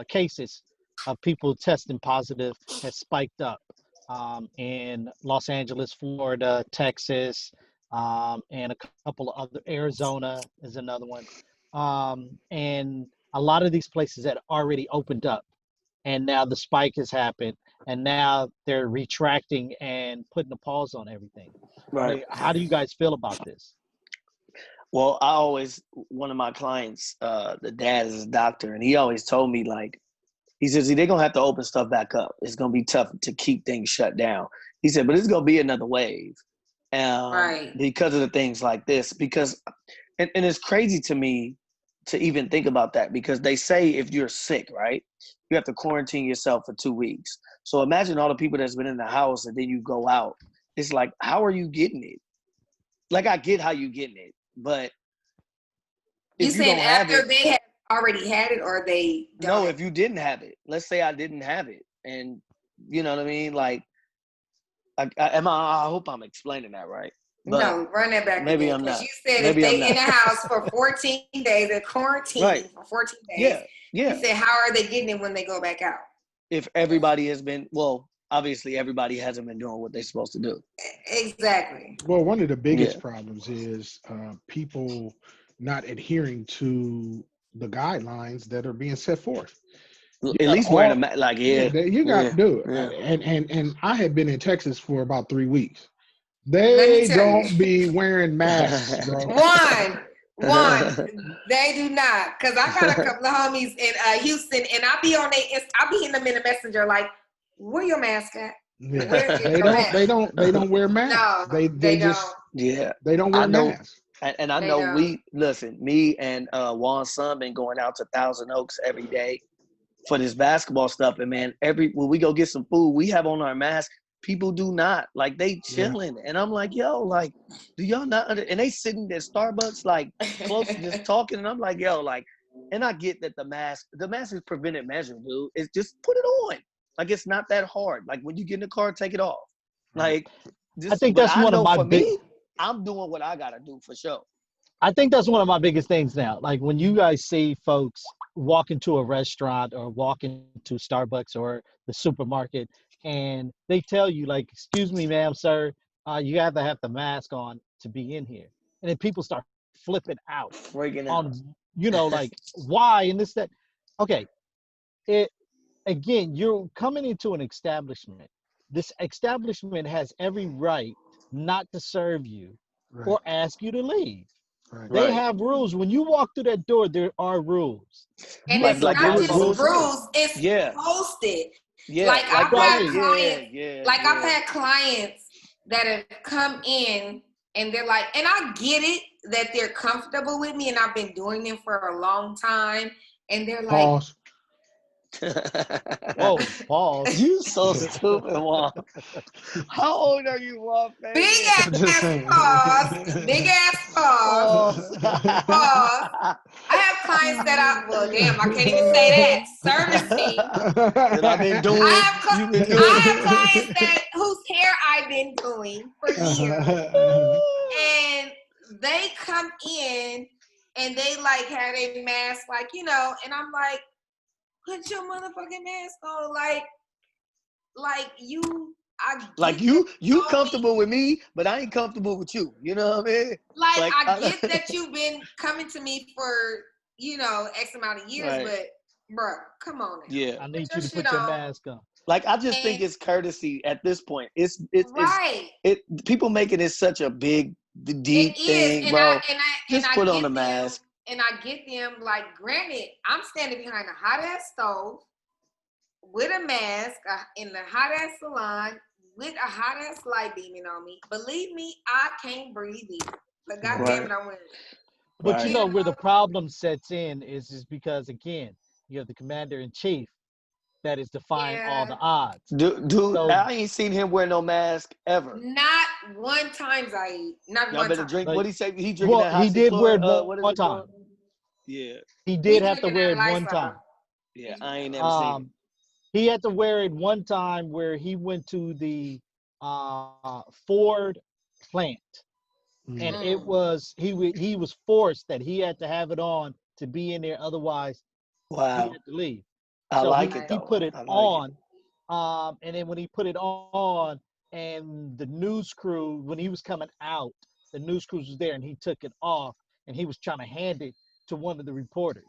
cases of people testing positive has spiked up in Los Angeles, Florida, Texas, and a couple of other. Arizona is another one, and a lot of these places that already opened up, and now the spike has happened, and now they're retracting and putting a pause on everything. right. Like, how do you guys feel about this? Well, one of my clients, the dad is a doctor, and he always told me, like, he says they're gonna have to open stuff back up. It's gonna be tough to keep things shut down. He said, but it's gonna be another wave, Right. because of the things like this. Because, and it's crazy to me to even think about that, because they say if you're sick, right, you have to quarantine yourself for 2 weeks. So imagine all the people that's been in the house and then you go out. It's like, how are you getting it? Like, I get how you getting it, but You if you saying don't have after it, they have already had it, or they don't? no, if you didn't have it, let's say I didn't have it, and you know what I mean, like, I hope I'm explaining that right, but No, run that back maybe again, I'm because not. you said if Maybe I'm they in not. the house for 14 days, they're quarantining Right. for 14 days. Yeah, You yeah. said, how are they getting it when they go back out? If everybody has been, well, obviously everybody hasn't been doing what they're supposed to do. Exactly. Well, one of the biggest Yeah. problems is people not adhering to the guidelines that are being set forth. You At got least wearing a all, mask, like, yeah, yeah, you got yeah, to do it. yeah. And I had been in Texas for about 3 weeks. Let me They tell you. don't be wearing masks, bro. One, they do not. Cause I got a couple of homies in Houston, and I'll be hitting them in the messenger like, where your mask at? Yeah. Where is They your don't. mask? They don't wear masks. No, They just don't. Yeah, they don't I wear know, masks. and I They know don't. me and Juan's son been going out to Thousand Oaks every day for this basketball stuff, and man, when we go get some food, we have on our mask. People do not, like, they chilling, and I'm like, yo, like, do y'all not and they sitting at Starbucks like close, just talking, and I'm like, yo, like, and I get that the mask is preventive measure, dude. It's just put it on, like, it's not that hard. Like, when you get in the car, take it off, like, I just. think But that's I one of know my for big. me, I'm doing what I gotta do for sure. I think that's one of my biggest things now. Like when you guys see folks walk into a restaurant or walk into Starbucks or the supermarket, and they tell you, like, "Excuse me, ma'am, sir, you have to have the mask on to be in here," and then people start flipping out Freaking out. on, like, why and this that. Okay, it again, you're coming into an establishment. This establishment has every right not to serve you Right. or ask you to leave. Right. They Right. have rules. When you walk through that door, there are rules. And You have it's to Like they not were abide by just those supposed to be. rules. rules, it's Yeah. posted. Yeah. Like Like, Right. I've had clients that have come in and they're like, and I get it that they're comfortable with me and I've been doing them for a long time. And they're like, Pause. Whoa, pause. You so stupid, Juan. How old are you, Juan? big I'm just ass saying. pause, big ass pause, pause. I have clients that well, damn, I can't even say that. Service fee. That I've been doing. You've been I doing. have clients whose hair I've been doing for years, and they come in and they like had a mask, like, and I'm like, put your motherfucking mask on. Like you, I get Like that you told me- comfortable with me, but I ain't comfortable with you. You know what I mean? Like I I- get that you've been coming to me for, X amount of years, Right. but bro, come on now. Yeah. I need Put you to your put shit your on. mask on. Like I just think And- it's courtesy at this point. It's Right. people making it such a big deep It is, thing, and bro. I Put get on a them, mask. and I get them. Like, granted, I'm standing behind a hot ass stove with a mask in the hot ass salon with a hot ass light beaming on me. Believe me, I can't breathe either. But goddamn it, I'm wearing it. But Right. you know where the problem sets in is because again, you have the commander in chief that is defying all the odds. Dude, So- I ain't seen him wear no mask ever. Not one time, Zaid. Not Y'all one better time. drink. Like- What he say? He drinking Well, that he did wear it hydroxychloroquine, one what is it time. called? Yeah, He did He have to drinking wear it that one Lysol. time. yeah. I ain't never seen him. He had to wear it one time where he went to the Ford plant, and it was he was forced that he had to have it on to be in there. Otherwise, he Wow, had to leave. I So like he, it he though. put it I like on, and then when he put it on, and the news crew, when he was coming out, the news crew was there, and he took it off, and he was trying to hand it to one of the reporters.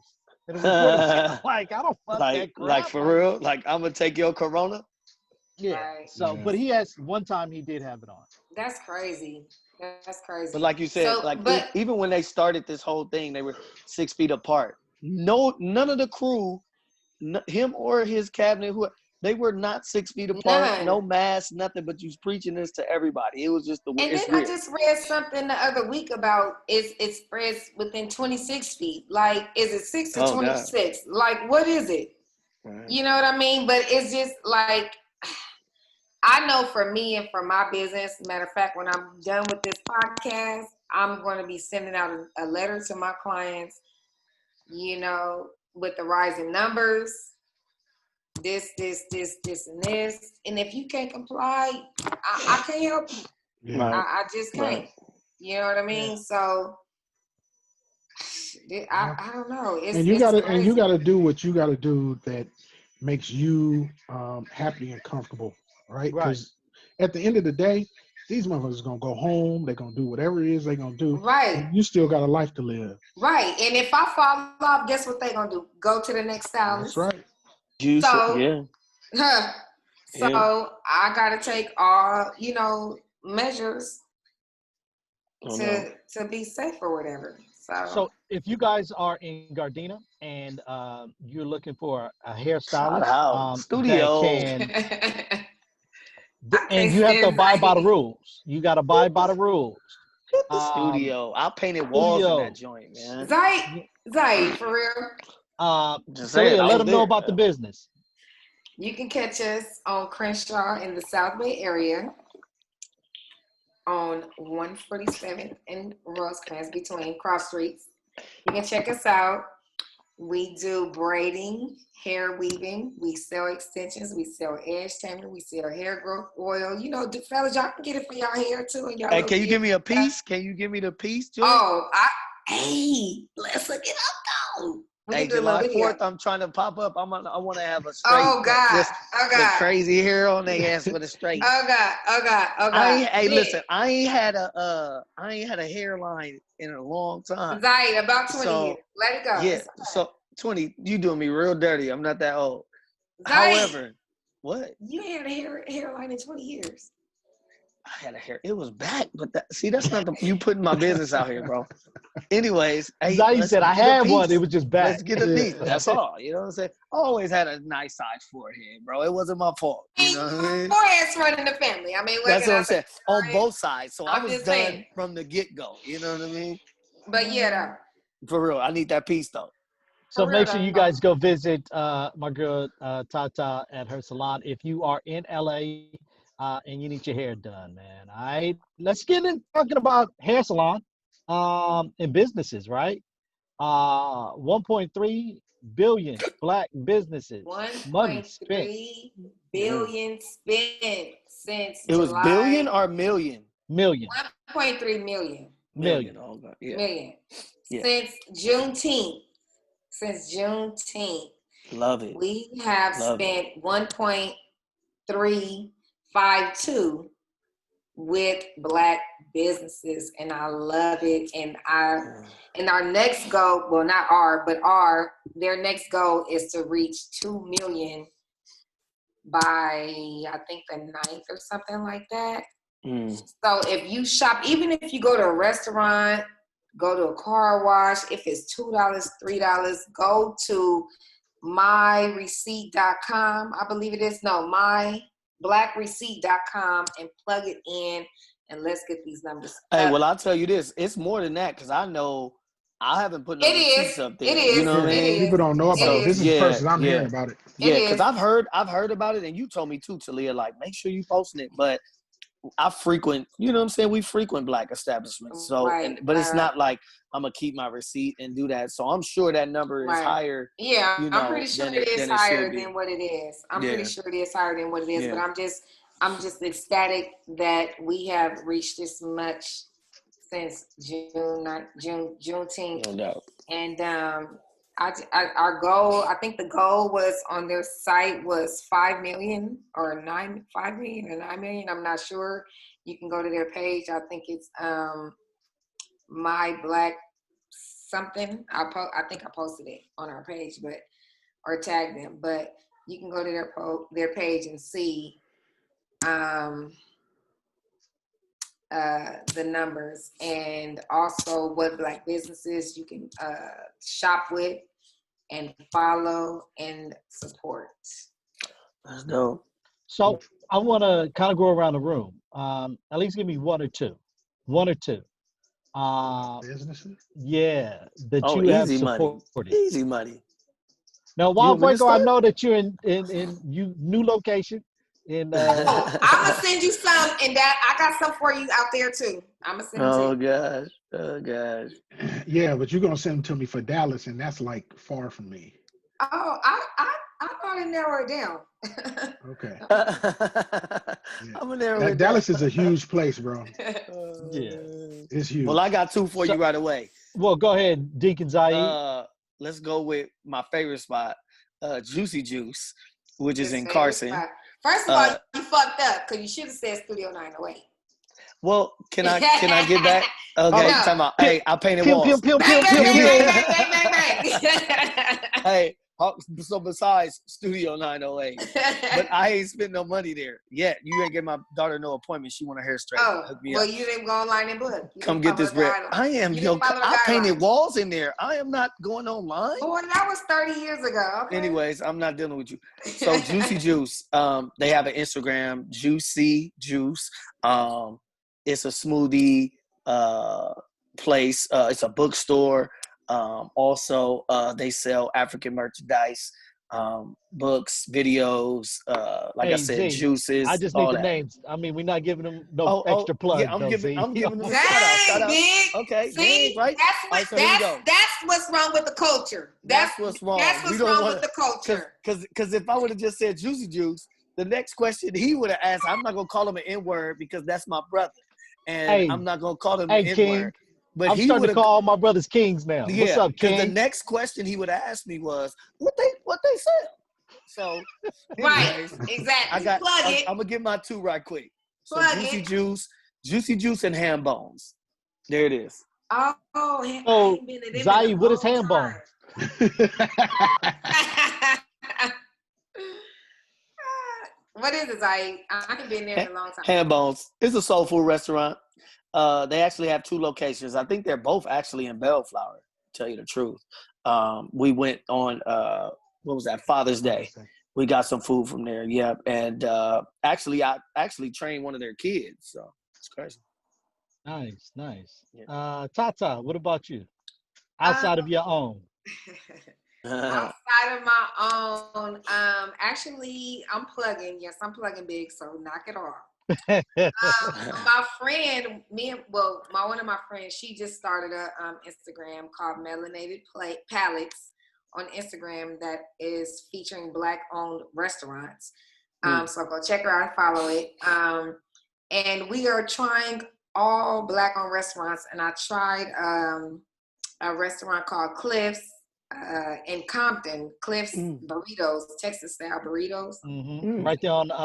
And the reporter said, like, I don't fuck that crap. Like for real. Like I'm gonna take your Corona. Yeah. Right. So, Yeah. but he has one time he did have it on. That's crazy. That's crazy. But like you said, So, like but even when they started this whole thing, they were 6 feet apart. No, none of the crew, him or his cabinet, they were not 6 feet apart. None. No mask, nothing. But you was preaching this to everybody. It was just and it's then I weird. just read something the other week about it spreads within 26 feet. Like, is it 6 or Oh, God. 26? Like, what is it? Right. You know what I mean? But it's just like, I know for me and for my business, matter of fact, when I'm done with this podcast, I'm going to be sending out a letter to my clients, with the rising numbers, this, and this. And if you can't comply, I can't help you. Yeah. Right. I just can't. Right. You know what I mean? So I don't know. It's And you crazy. gotta do what you gotta do that makes you happy and comfortable, right? Right. Because at the end of the day, these motherfuckers gonna go home. They're gonna do whatever it is they're gonna do. Right. And you still got a life to live. Right. And if I fall off, guess what they gonna do? Go to the next stylist. That's right. So, Yeah. So Yeah. I gotta take all, measures Oh, no. to be safe or whatever. So if you guys are in Gardena and you're looking for a Shout hairstylist out. Studio. that I and can't you have to stand abide by the Zaid. rules. You got to abide by the rules. Hit the Um, studio. I painted walls in studio. that joint, man. Zaid, for real. Just So saying, yeah, I let was them know there. about the business. You can catch us on Crenshaw in the South Bay area on 147 and Rosecrans between cross streets. You can check us out. We do braiding, hair weaving. We sell extensions. We sell edge taming. We sell hair growth oil. Fellas, y'all can get it for y'all hair too. And y'all Hey, look can you give good. me a piece? Can you give me the piece, Joy? Oh, let's look it up though. We Hey, can do a little July video. 4th, I'm trying to pop up. I want to have a straight. Oh God. Just Oh the God. crazy hair on their ass with a straight. Oh God. Oh God. Oh God. Hey, listen, I ain't had a hairline in a long time. Zaid, about 20 So, years. Let it go. Yeah, It's okay. so 20, you doing me real dirty. I'm not that old. Zaid, However, what? you had a hairline in 20 years. I had a hair. It was back, but that's not you putting my business out here, bro. Anyways, hey, Zaid let's said, I get a had one. piece. It was just bad. Let's get a piece. That's all. You know what I'm saying? I always had a nice size forehead, bro. It wasn't my fault. You know what I mean? Forehead's running the family. I mean, That's what I'm say? saying. On both sides. So I I'm was just done saying. from the get-go. You know what I mean? But yeah, For real. I need that piece, though. So For real, make sure you though. guys go visit my girl Tata at her salon if you are in LA and you need your hair done, man. All right, let's get in talking about hair salon and businesses, right? 1.3 billion black businesses, money spent. 1.3 billion spent since It was July. billion or million? Million. 1.3 million. Million. Oh, God. Yeah. Million. Yeah. Since Juneteenth. Love it. We have Love it. spent 1.352 with Black businesses, and I love it. And our next goal, well, not our, but their next goal is to reach 2 million by, I think, the 9th or something like that. So if you shop, even if you go to a restaurant, go to a car wash, if it's $2, $3, go to myreceipt.com, I believe it is. No, myblackreceipt.com and plug it in, and let's get these numbers up. Hey, well, I'll tell you this. It's more than that, because I know I haven't put no receipts up there. It is. You know what I mean? People don't know about it. This is the first time I'm hearing about it. Yeah, because I've heard about it, and you told me too, Talia, like, make sure you posting it. But I frequent, you know what I'm saying? We frequent Black establishments. So, but it's not like I'm going to keep my receipt and do that. So I'm sure that number is higher. Yeah, you know, I'm pretty sure it is higher than what it is. I'm pretty sure it is higher than what it is. But I'm just ecstatic that we have reached this much since Juneteenth. No doubt. And our goal, I think the goal was on their site was 5 million or 9 million. I'm not sure. You can go to their page. I think it's My Black something. I think I posted it on our page, or tagged them. But you can go to their page and see the numbers, and also what Black businesses you can shop with and follow and support. That's dope. So I want to kind of go around the room. At least give me one or two. Businesses? Yeah, that you have easy supported. money. Easy money. Now, Wild Breaker, I know that you're in you new location. I'm gonna send you some, and that I got some for you out there too. I'm gonna send them to you. Oh gosh. Yeah, but you're gonna send them to me for Dallas, and that's like far from me. Oh, I thought it narrowed it down. Okay. I'm gonna narrow it Dallas down. is a huge place, bro. Yeah, it's huge. Well, I got two for you right away. Well, go ahead, Deacon Zaid. Let's go with my favorite spot, Juicy Juice, which is in Carson. First of all, you fucked up because you should have said Studio 908. Well, can I get back? Okay, time out. Hey, I painted walls. Bang. Hey, so besides Studio 908, but I ain't spent no money there yet. You ain't get my daughter no appointment. She want her hair straight. Well, you didn't go online and book. Come get this bread. I painted walls in there. I am not going online. Boy, that was 30 years ago. Okay. Anyways, I'm not dealing with you. So Juicy Juice, they have an Instagram, Juicy Juice. It's a smoothie place. It's a bookstore. Also, they sell African merchandise, books, videos, like I said, juices. I just need the names. I mean, we're not giving them no extra plug. Yeah, I'm giving them a shout out. Okay, see, right? That's what's wrong with the culture. That's what's wrong. That's what's wrong with the culture. Because if I would have just said Juicy Juice, the next question he would have asked, I'm not gonna call him an N-word because that's my brother, and I'm not gonna call him an N-word. But I'm starting to call all my brothers kings now. Yeah, what's up, King? Because the next question he would have asked me was, what they sell? So, right, exactly. I'm gonna get my two right quick. So Juicy Juice, and ham bones. There it is. Oh, Zai, what is ham bone? What is it, Zai? I haven't been there in a long time. Ham bones. It's a soul food restaurant. They actually have two locations. I think they're both actually in Bellflower, to tell you the truth. We went on, what was that, Father's Day. We got some food from there, yep. And actually, I trained one of their kids, so it's crazy. Nice. Yeah. Tata, what about you? Outside of your own. Outside of my own, actually, I'm plugging. Yes, I'm plugging big, so knock it off. My friend, one of my friends, she just started a Instagram called Melanated Palettes on Instagram that is featuring Black-owned restaurants. So go check her out and follow it. And we are trying all Black-owned restaurants, and I tried a restaurant called Cliffs in Compton, Cliff's Mm. Burritos, Texas style burritos. Mm-hmm. Right there on what is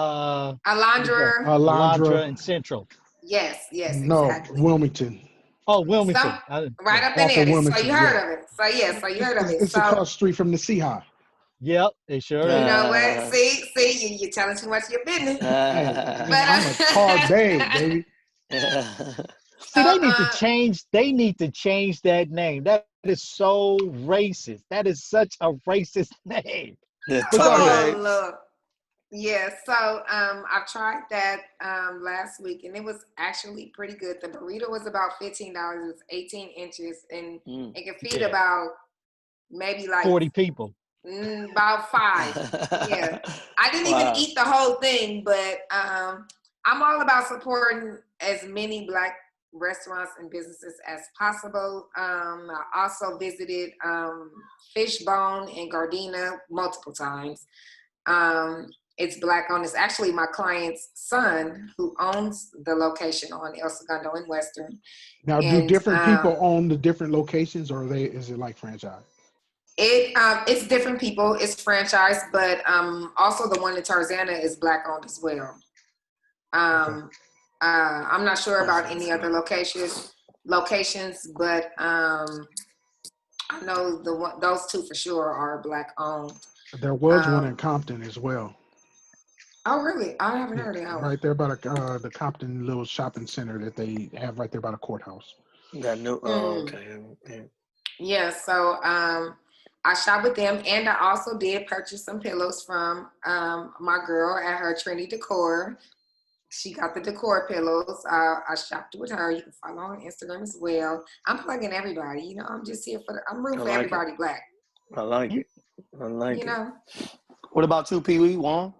that? Alondra. Alondra Alondra. and Central. Yes, No, exactly. Wilmington. Oh, Some Wilmington. right Yeah. up in Off of there. So you Wilmington, heard yeah. of it. So yeah, so you heard of it. It's So across the street from the Seahawk. Yep, it sure you is. know what? See, you're telling too much of your business. Hey, But I'm a tar babe, baby. See, so they need to change that name. That is so racist. That is such a racist name. The But go tar ahead. babes. look. Yeah, so I tried that last week and it was actually pretty good. The burrito was about $15. It was 18 inches and Mm. it could feed Yeah. about maybe like 40 people. about 5. Yeah. I didn't even Wow. eat the whole thing, but I'm all about supporting as many Black restaurants and businesses as possible. I also visited Fishbone in Gardena multiple times. It's Black owned. It's actually my client's son who owns the location on El Segundo in Western. Now, do And different people own the different locations, or is it like franchise? it's different people. It's franchise, but also the one in Tarzana is Black owned as well. I'm not sure about any other locations, but I know those two for sure are Black owned. There was one in Compton as well. Oh, really? I haven't Yeah, heard of that one. right there by the Compton little shopping center that they have right there by the courthouse. That new. Oh, okay. Yeah. So I shop with them, and I also did purchase some pillows from my girl at her Trinity Decor. She got the decor pillows. I shopped with her. You can follow her on Instagram as well. I'm plugging everybody. You know, I'm just here I'm rooting for everybody Black. I like it. I like You it. know. What about you, Pee Wee Wong?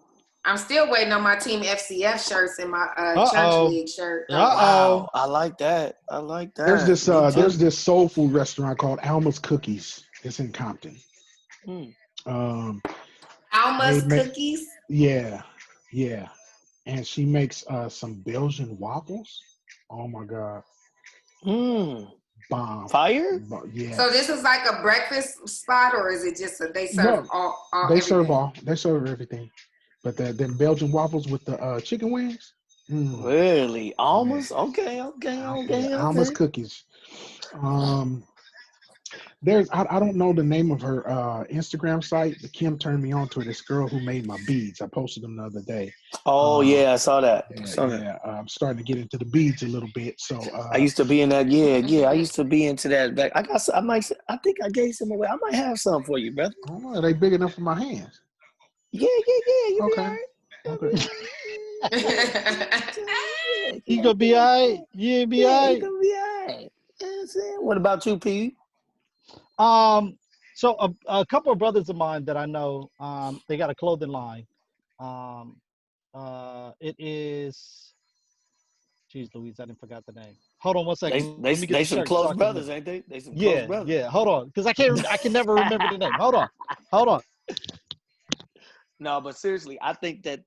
I'm still waiting on my Team FCF shirts and my Church League shirt. Wow, I like that. I like that. There's this soul food restaurant called Alma's Cookies. It's in Compton. Alma's Cookies? Yeah. And she makes some Belgian waffles. Oh my God. Bomb. Fire? Yeah. So this is like a breakfast spot, or is it just they serve all they everything? serve all. They serve everything. But the Belgian waffles with the chicken wings. Really? Almost? Okay. Alma's Cookies. There's I don't know the name of her Instagram site, but Kim turned me on to it. This girl who made my beads. I posted them the other day. Oh yeah, I saw that. I'm starting to get into the beads a little bit. So I used to be in that. Yeah. I used to be into that. Back. I think I gave some away. I might have some for you, brother. I don't know. Are they big enough for my hands? Yeah. You okay. Okay. You gonna be all right? You be all right? You gonna be all right. You know what I'm saying? What about you, P? So a couple of brothers of mine that I know, they got a clothing line. It is, geez Louise, I didn't forgot the name. Hold on one second. Let me get They the some shirt close so brothers, ain't they? They some close brothers. Yeah. Hold on, because I can never remember the name. Hold on. No, but seriously, I think that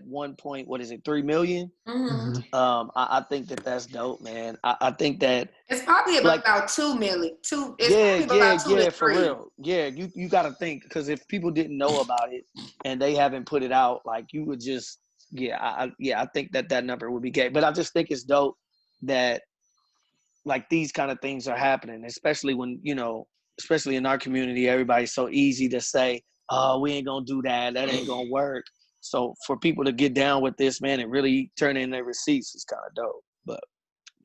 1 point, what is it, 3 million? I think that's dope, man. I think that it's probably about 2 million. It's probably about 2 to 3. For real. Yeah, you got to think, because if people didn't know about it and they haven't put it out, like you would just, I think that number would be gay. But I just think it's dope that like these kind of things are happening, especially when, especially in our community, everybody's so easy to say, oh, we ain't gonna do that. That ain't gonna work. So for people to get down with this, man, and really turn in their receipts is kind of dope. But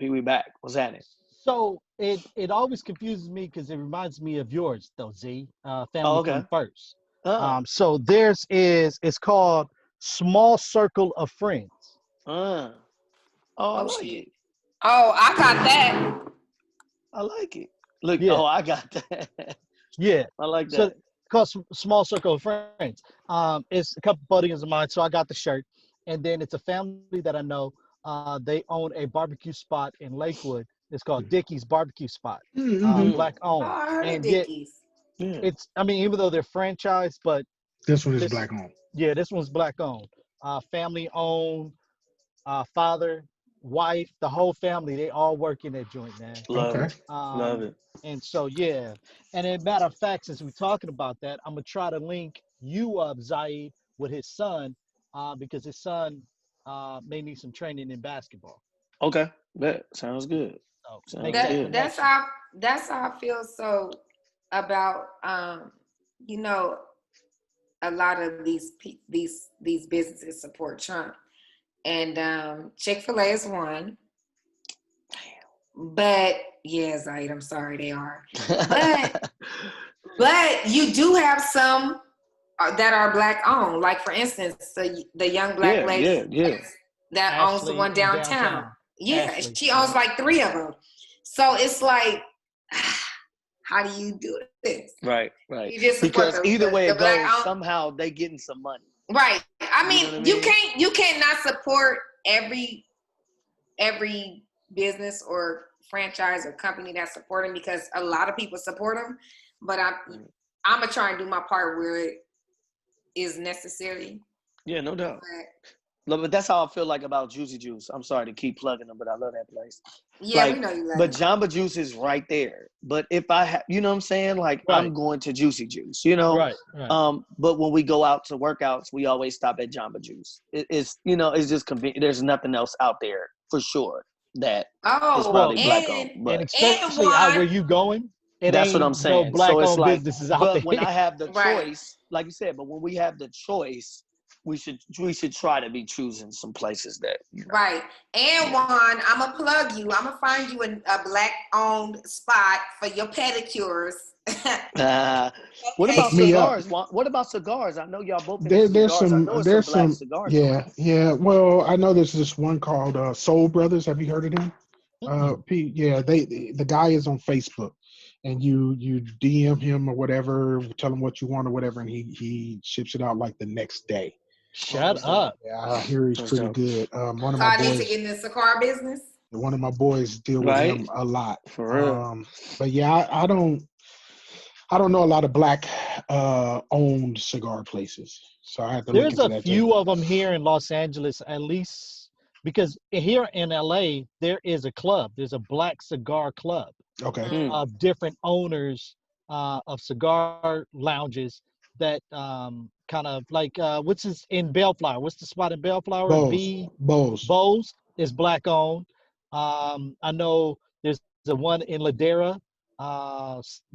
we back. What's happening? So it always confuses me because it reminds me of yours though, Z. Family Come First. So it's called Small Circle of Friends. I like it. Oh, I got that. I like it. Look, yeah. I got that. Yeah. I like that. So called Small Circle of Friends. It's a couple buddies of mine, so I got the shirt. And then it's a family that I know. They own a barbecue spot in Lakewood. It's called Dickie's Barbecue Spot. Black owned. Oh, I heard of Dickies. It's, even though they're franchised, but this one is Black owned. Yeah, this one's Black owned. Family owned. Father wife, the whole family, they all work in that joint, man. Love Okay. it. Love Um, it. and so yeah, and as a matter of fact, since we're talking about that, I'm gonna try to link you up, Zaid, with his son, because his son may need some training in basketball. Okay. That sounds good. So make Sounds that good. That's connection. how I feel so about you know, a lot of these businesses support Trump. And Chick-fil-A is one. But yeah, Zaid, I'm sorry they are. But you do have some that are black owned. Like for instance, the young black Yeah, lady yeah, yeah. that owns the Ashley one in downtown. downtown. Yeah, Ashley. she owns Yep. like 3 of them. So it's like, how do you do this? Right, right. You just support Because either way the it black goes, owned, somehow they getting some money. right? I You know what I mean, mean? you cannot support every business or franchise or company that support them because a lot of people support them. But I'm gonna try and do my part where it is necessary. Yeah, no doubt. But But that's how I feel like about Juicy Juice. I'm sorry to keep plugging them, but I love that place. yeah, we Like, know you love but it. Jamba Juice is right there. But if I have, you know what I'm saying? Like, Right. I'm going to Juicy Juice, you know? Right. Right. But when we go out to workouts, we always stop at Jamba Juice. It's, you know, it's just convenient. There's nothing else out there for sure that is Oh, probably Well, black owned. and But and especially out one, where you going, it that's what I'm ain't no saying. So black it's owned like, businesses out but when there. I have the right. choice, like you said, but when we have the choice, we should try to be choosing some places that, you know. Right. And Yeah. one, I'm going to plug you. I'm going to find you a black owned spot for your pedicures. What Okay. about Hook me up. cigars? What about cigars? I know y'all both into There's cigars. I some know it's some there's black some cigar yeah, joints. yeah. Well, I know there's this one called Soul Brothers. Have you heard of them? Mm-mm. Yeah, the guy is on Facebook, and you DM him or whatever, tell him what you want or whatever, and he ships it out like the next day. Oh, Shut that's dope. up. Yeah, I hear he's That's pretty dope. good. So I need to get in the cigar business. One of my boys deal with Right? him a lot. For real. But yeah, I don't know a lot of black owned cigar places, so I have to look There's into a that too. few of them here in Los Angeles, at least because here in LA, there is a club. There's a black cigar club Okay. Hmm. of different owners of cigar lounges that kind of like what's this in Bellflower? What's the spot in Bellflower? V Bose. Bowes is black owned. I know there's the one in Ladera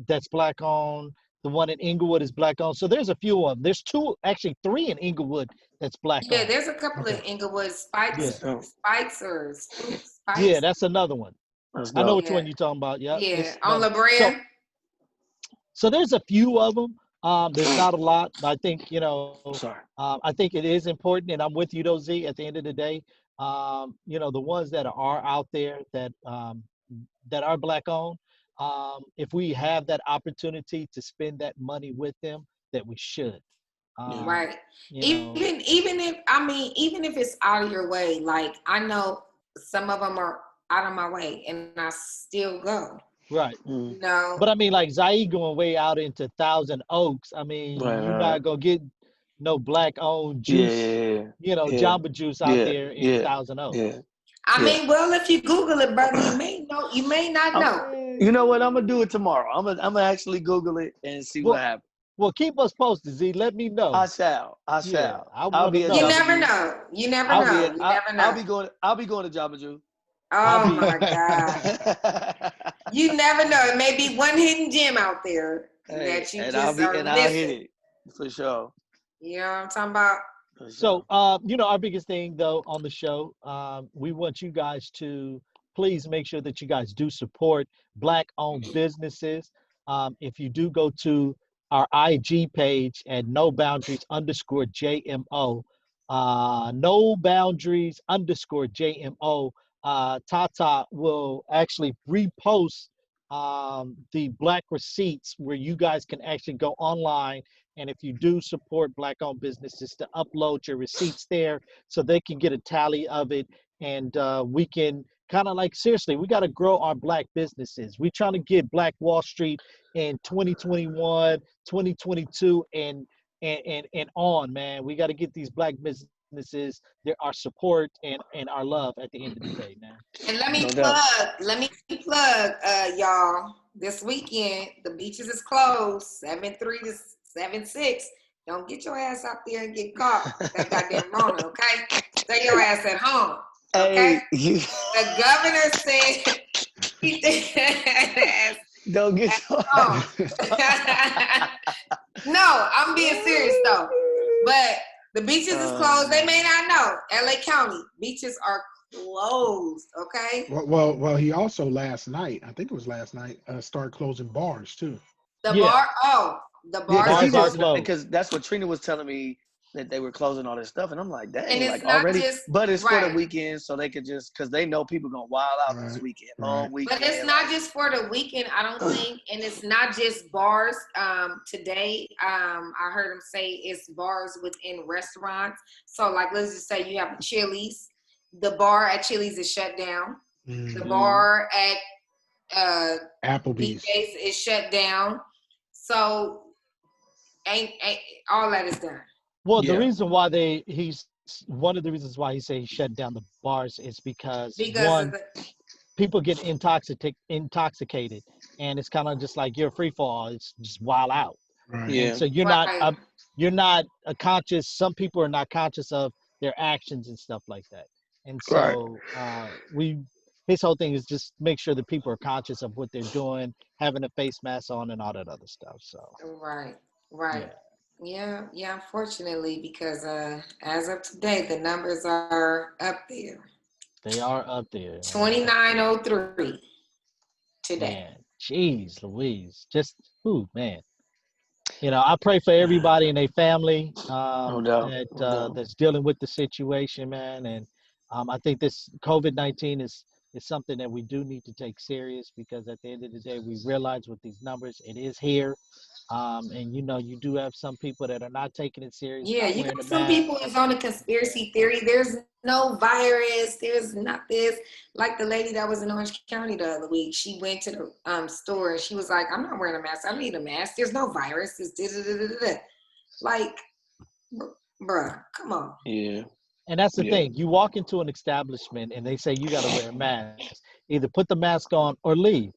that's black owned. The one in Inglewood is black owned. So there's a few of them. There's two, actually three in Inglewood that's black Yeah, owned. there's a couple Okay. of Inglewood Yeah, That's dope. Spikes or Spooks, yeah, Spikes. that's another one. That's I know dope. which Yeah, one you're talking about. Yep, yeah. it's On another. La Brea. So there's a few of them. There's not a lot, but I think Sorry. I think it is important, and I'm with you, though, Z. At the end of the day, the ones that are out there that are black owned, if we have that opportunity to spend that money with them, that we should. Yeah. Um, Right. you know, Even if it's out of your way, like I know some of them are out of my way and I still go. right. Mm. You know, But I mean, like Zaire going way out into Thousand Oaks. I mean, Right, you're right, right. not gonna get no black owned Yeah, juice, yeah, yeah, Jamba Juice out yeah, there in yeah, Thousand Oaks. yeah, I yeah. mean, well, if you Google it, brother, you may know, you may not I'm, know. you know what? I'm gonna do it tomorrow. I'm gonna actually Google it and see what Well, happens. well, keep us posted, Z. Let me I know. shall. I Yeah, shall. I I'll want to be at You know. Jamba never Juice. know. You never I'll be know. at. You never I'll know. be going. I'll be going to Jamba Juice. I'll Oh be. my God. You never know. It may be one hidden gem out there Hey, that you and just are I'll hit missing. it for sure. You know what I'm talking about? For So, sure. our biggest thing though on the show, we want you guys to please make sure that you guys do support Black-owned businesses. If you do go to our IG page at No Boundaries underscore JMO, No Boundaries underscore JMO, Tata will actually repost the Black receipts where you guys can actually go online, and if you do support black-owned businesses, to upload your receipts there so they can get a tally of it, and we can kind of like seriously, we got to grow our black businesses. We're trying to get Black Wall Street in 2021, 2022, and on, man. We got to get these black businesses businesses, our support and our love at the end of the day, man. And No doubt. let me plug, y'all. This weekend, the beaches is closed, 7-3 to 7-6. Don't get your ass out there and get caught with that goddamn Rona, okay? Stay your ass at home, okay? Hey, you The governor said keep their ass don't get at home. No, I'm being serious though. But the beaches is closed. They may not know. LA County beaches are closed. Okay. Well, he also last night, I think it was last night, started closing bars too. The Yeah. bar. Oh, the Yeah, bars Bars are closed. closed. because that's what Trina was telling me that they were closing all this stuff, and I'm like, dang, And it's like not already. just But it's for the right. weekend, so they could just because they know people gonna wild out this Right, weekend, right. long weekend. But it's not just for the weekend, I don't think, and it's not just bars. Today, I heard him say it's bars within restaurants. So, like, let's just say you have a Chili's. The bar at Chili's is shut down. The bar at Applebee's. BJ's is shut down. So, ain't all that is done. Well, Yeah. the reason why he's one of the reasons why he say he shut down the bars is because Because of one, the people get intoxicated, and it's kind of just like you're a free fall. It's just wild out, Right. Yeah. and so you're not a conscious. Some people are not conscious of their actions and stuff like that, and Right. so his whole thing is just make sure that people are conscious of what they're doing, having a face mask on, and all that other stuff. So right. yeah. Yeah, unfortunately, because as of today, the numbers are up there. They are up there. 2903 today. Man, jeez, Louise, just man. I pray for everybody and their family No doubt. that's dealing with the situation, man. And I think this COVID-19 is something that we do need to take serious because at the end of the day, we realize with these numbers, it is here. And you do have some people that are not taking it serious, Yeah, not you wearing got a some mask. people is on a conspiracy theory. There's no virus. There's not this. Like the lady that was in Orange County the other week, she went to the store and she was like, "I'm not wearing a mask. I don't need a mask. There's no virus. It's da-da-da-da-da." Like, bruh, come on. Yeah. And that's the Yeah. thing. You walk into an establishment and they say you got to wear a mask. Either put the mask on or leave.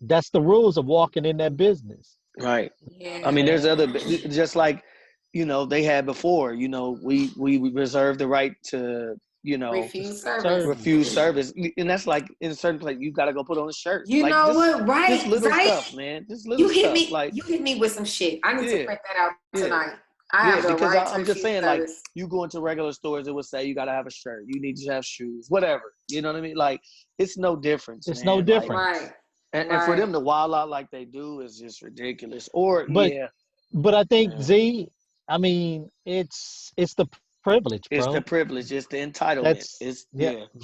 That's the rules of walking in that business. Right. Yeah. I mean, there's just like, they had before, we reserve the right to, Refuse service. refuse service. And that's like in a certain place, you got to go put on a shirt. You like know just, what? Right. Just little right? stuff, man. Just little stuff. Like, You hit me with some shit. I need to print that out tonight. Yeah, have the because right to I'm just saying, service. like, you go into regular stores, it would say you got to have a shirt. You need to have shoes, whatever. You know what I mean? Like, it's no difference. It's man. no difference. Right. And for them to wild out like they do is just ridiculous. Or, But I think, Z, I mean, it's the privilege, bro. It's the privilege. It's the entitlement.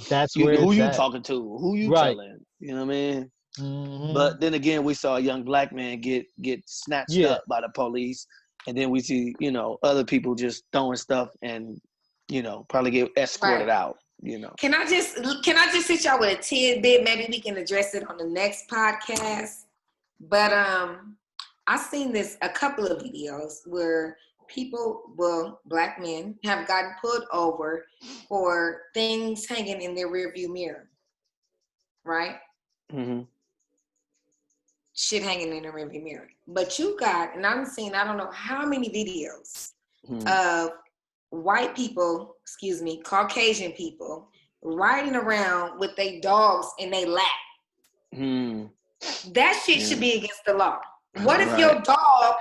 That's where who it's you at. talking to? Who you Right. telling? You know what I mean? Mm-hmm. But then again, we saw a young black man get snatched up by the police. And then we see, other people just throwing stuff and, probably get escorted out, Can I just hit y'all with a tidbit? Maybe we can address it on the next podcast. But I've seen a couple of videos where black men have gotten pulled over for things hanging in their rearview mirror. Right? Mm-hmm. Shit hanging in the rearview mirror. But you got, and I'm seeing, I don't know how many videos of white people, Caucasian people, riding around with their dogs in their lap. That shit should be against the law. What if your dog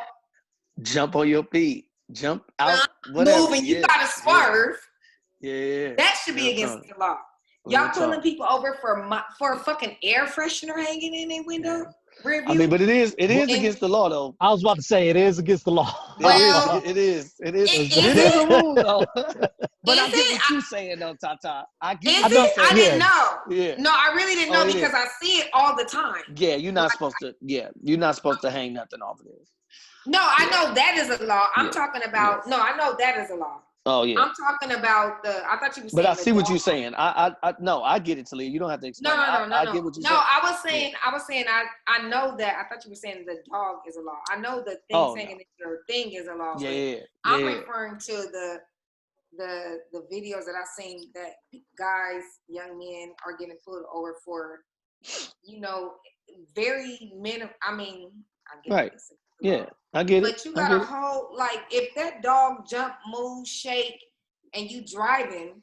jump on your feet, jump out, whatever, move, and you gotta swerve? Yeah. That should be against the law. Y'all pulling people over for a fucking air freshener hanging in their window? Review. I mean, but it is against the law, though. I was about to say it is against the law. Well, it is. It is it? a rule, though. But I get what you're saying, though, Tata. I get what you're saying. I didn't know. Yeah. No, I really didn't know because I see it all the time. Yeah, you're not supposed to. Yeah, you're not supposed to hang nothing off of this. No, I know that is a law. I'm talking about. No, I know that is a law. Oh yeah. I'm talking about I thought you were saying. But I see what you're saying. I no, I get it, Talia. You don't have to explain. No. I get what you're saying. No, I was saying I know that. I thought you were saying the dog is a law. I know the thing saying your thing is a law. Yeah. I'm referring to the videos that I've seen that guys, young men are getting pulled over for, you know, very minimal. I mean, I get Right. this, Yeah, I get it. but you I got a get it. whole, like, if that dog jump, move, shake, and you driving,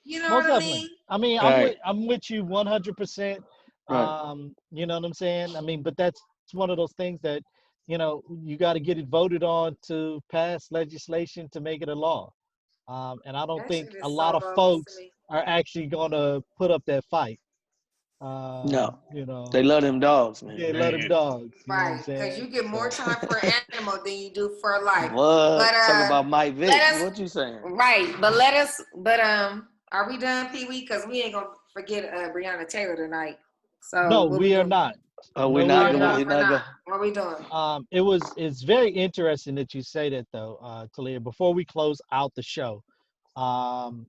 you know Most what I definitely. mean? I mean, Right. I'm with you 100%. Right. You know what I'm saying? I mean, but that's one of those things that, you know, you got to get it voted on to pass legislation to make it a law. And I don't That think shit a is lot so of bogus to folks me. are actually going to put up that fight. No, You know, they love them dogs, man. they let them dogs. You know what I'm Right, because you saying? get more So time for an animal than you do for a life. But What? Talk about Mike Vick. let us What you saying? right, but let us. But are we done, Pee Wee? Because we ain't gonna forget Breonna Taylor tonight. So no, what we we are doing? not. Oh, we No, Oh, we not are you going. off not. He or not not? going. What we doing? It's very interesting that you say that though, Talia. Before we close out the show, um,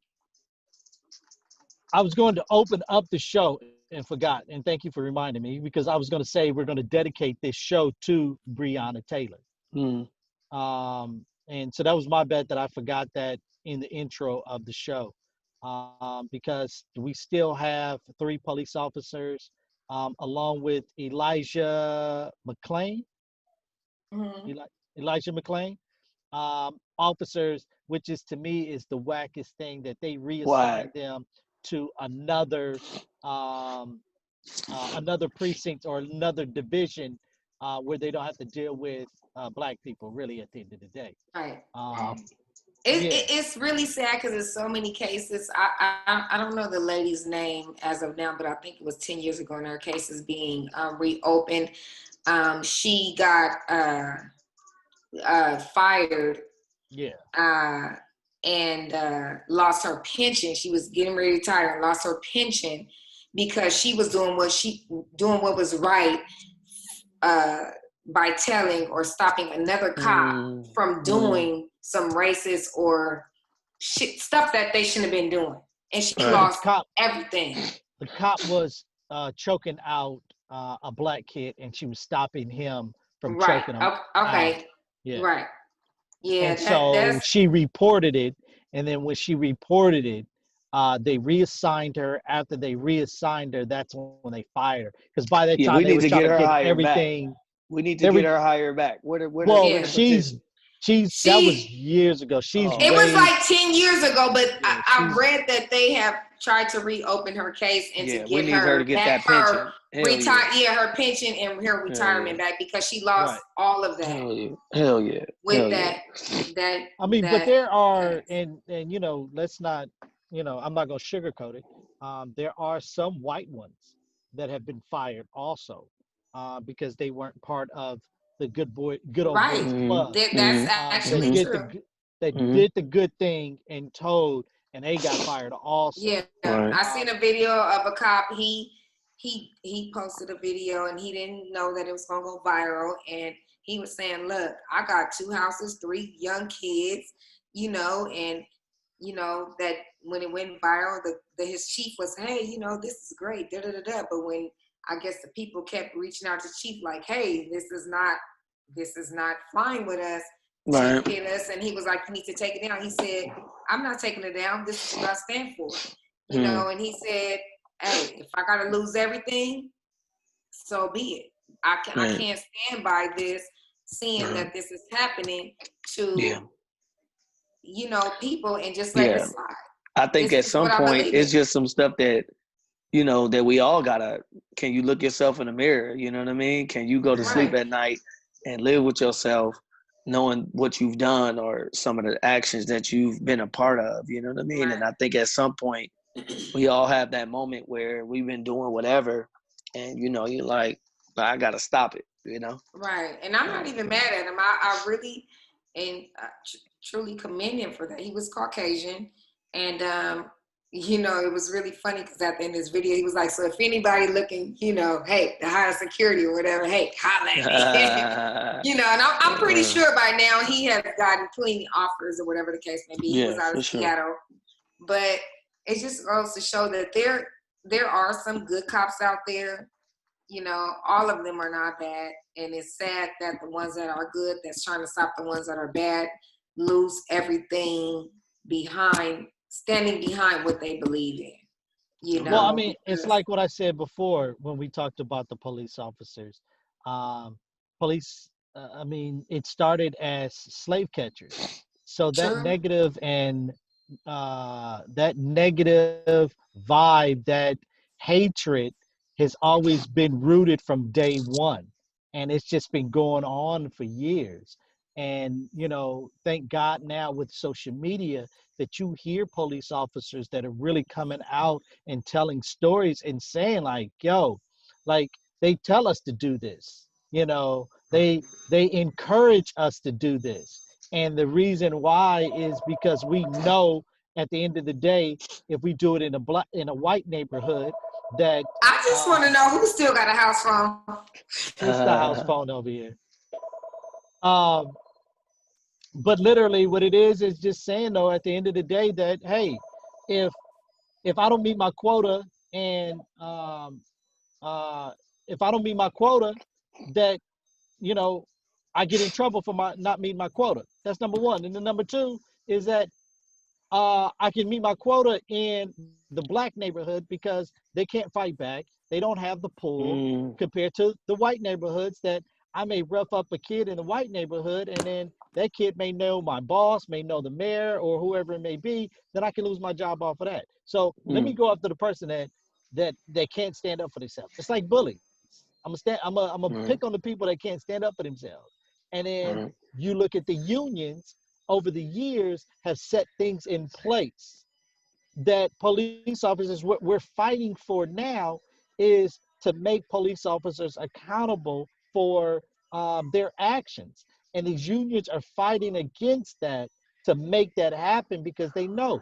I was going to open up the show and forgot. And thank you for reminding me because I was going to say we're going to dedicate this show to Breonna Taylor. Mm. And so that was my bad that I forgot that in the intro of the show, because we still have 3 police officers, along with Mm-hmm. Eli, Elijah McClain, officers, which is to me is the wackest thing that they Why? reassigned them to um, another precinct or another division, where they don't have to deal with black people really at the end of the day. Right. Wow. Um, It, yeah, it, it's really sad because there's so many cases. I don't know the lady's name as of now, but I think it was 10 years ago, and her case is being reopened. She got fired yeah, uh, and lost her pension. She was getting ready to retire and lost her pension because she was doing what was right, uh, by telling or stopping another cop Mm. from Mm. doing some racist or shit stuff that they shouldn't have been doing, and she yeah. Right. The lost cop, everything. the cop was choking out a black kid, and she was stopping him from Right. choking him out. Okay. Yeah, Right. Yeah. and so That's she reported it, and then when she reported it, they reassigned her. After they reassigned her, that's when they fired her, because by that time Yeah, they we was need trying to to get her get hired back. everything. We need to They get were her hired back. well, Where yeah. the petition? she's that was She years ago. She's Oh, It was way like 10 years ago, but yeah. I She's read that they have tried to reopen her case and to yeah. We get need her to her get back that her pension. Hell yeah. her pension and her Hell yeah. retirement back because she lost right. all of that Hell yeah. Hell yeah. with Hell yeah. that I mean, but that there are, case. and you know, let's not, you know, I'm not gonna sugarcoat it. There are some white ones that have been fired also, because they weren't part of the good old Right. boys Mm-hmm. club. That's That actually Mm-hmm. did true. Mm-hmm. the good thing and told, and they got fired Yeah, also. Right. I seen Um, a video of a cop. He posted a video and he didn't know that it was gonna go viral. And he was saying, "Look, I got 2 houses, 3 young kids, and that when it went viral, the his chief was, hey, this is great, da da da da. But when I guess the people kept reaching out to chief like, hey, this is not flying with us. Chief Right. hit us and he was like, you need to take it down. He said, I'm not taking it down. This is what I stand for. Mm. And he said, hey, if I gotta lose everything, so be it. I Right. can't stand by this, seeing Right. that this is happening Yeah. to, people and just letting it Yeah. slide. I think This at is some what I point believe it's in. just some stuff that that we all gotta. Can you look yourself in the mirror? You know what I mean? Can you go to sleep Right. at night and live with yourself, knowing what you've done or some of the actions that you've been a part of? You know what I mean? And Right. I think at some point we all have that moment where we've been doing whatever, and you're like, I gotta stop it. Right. And I'm not Um, even mad at him. I really and truly commend him for that. He was Caucasian. And, it was really funny because at the end of this video, he was like, so if anybody looking, hey, to hire security or whatever, hey, holla at me. And I'm pretty sure by now he has gotten plenty offers or whatever the case may be. He was yeah, out of for sure. Seattle. But it just goes to show that there are some good cops out there. All of them are not bad. And it's sad that the ones that are good, that's trying to stop the ones that are bad, lose everything standing behind what they believe in, you Well, I know, mean, it's because like what I said before when we talked about the police officers. Um, police, I mean, it started as slave catchers. So true, that negative vibe, that hatred has always been rooted from day one. And it's just been going on for years. And, thank God now with social media that you hear police officers that are really coming out and telling stories and saying like, yo, like they tell us to do this, they encourage us to do this. And the reason why is because we know at the end of the day, if we do it in a white neighborhood, that I just want to uh, know who still got a house phone. it's the house phone over here. Um, but literally, what it is just saying though, at the end of the day, that hey, if if I don't meet my quota, and uh, if I don't meet my quota, that you know I get in trouble for my not meeting my quota. That's number one. And then number two is that I can meet my quota in the black neighborhood because they can't fight back. They don't have the pull Mm, compared to the white neighborhoods that I may rough up a kid in the white neighborhood, and then that kid may know my boss, may know the mayor or whoever it may be. Then I can lose my job off of that. So let me mm, go after the person that can't stand up for themselves. It's like bullies. I'm a pick mm, on the people that can't stand up for themselves. And then mm, you look at the unions over the years have set things in place that police officers, what we're fighting for now is to make police officers accountable for their actions. And these unions are fighting against that to make that happen because they know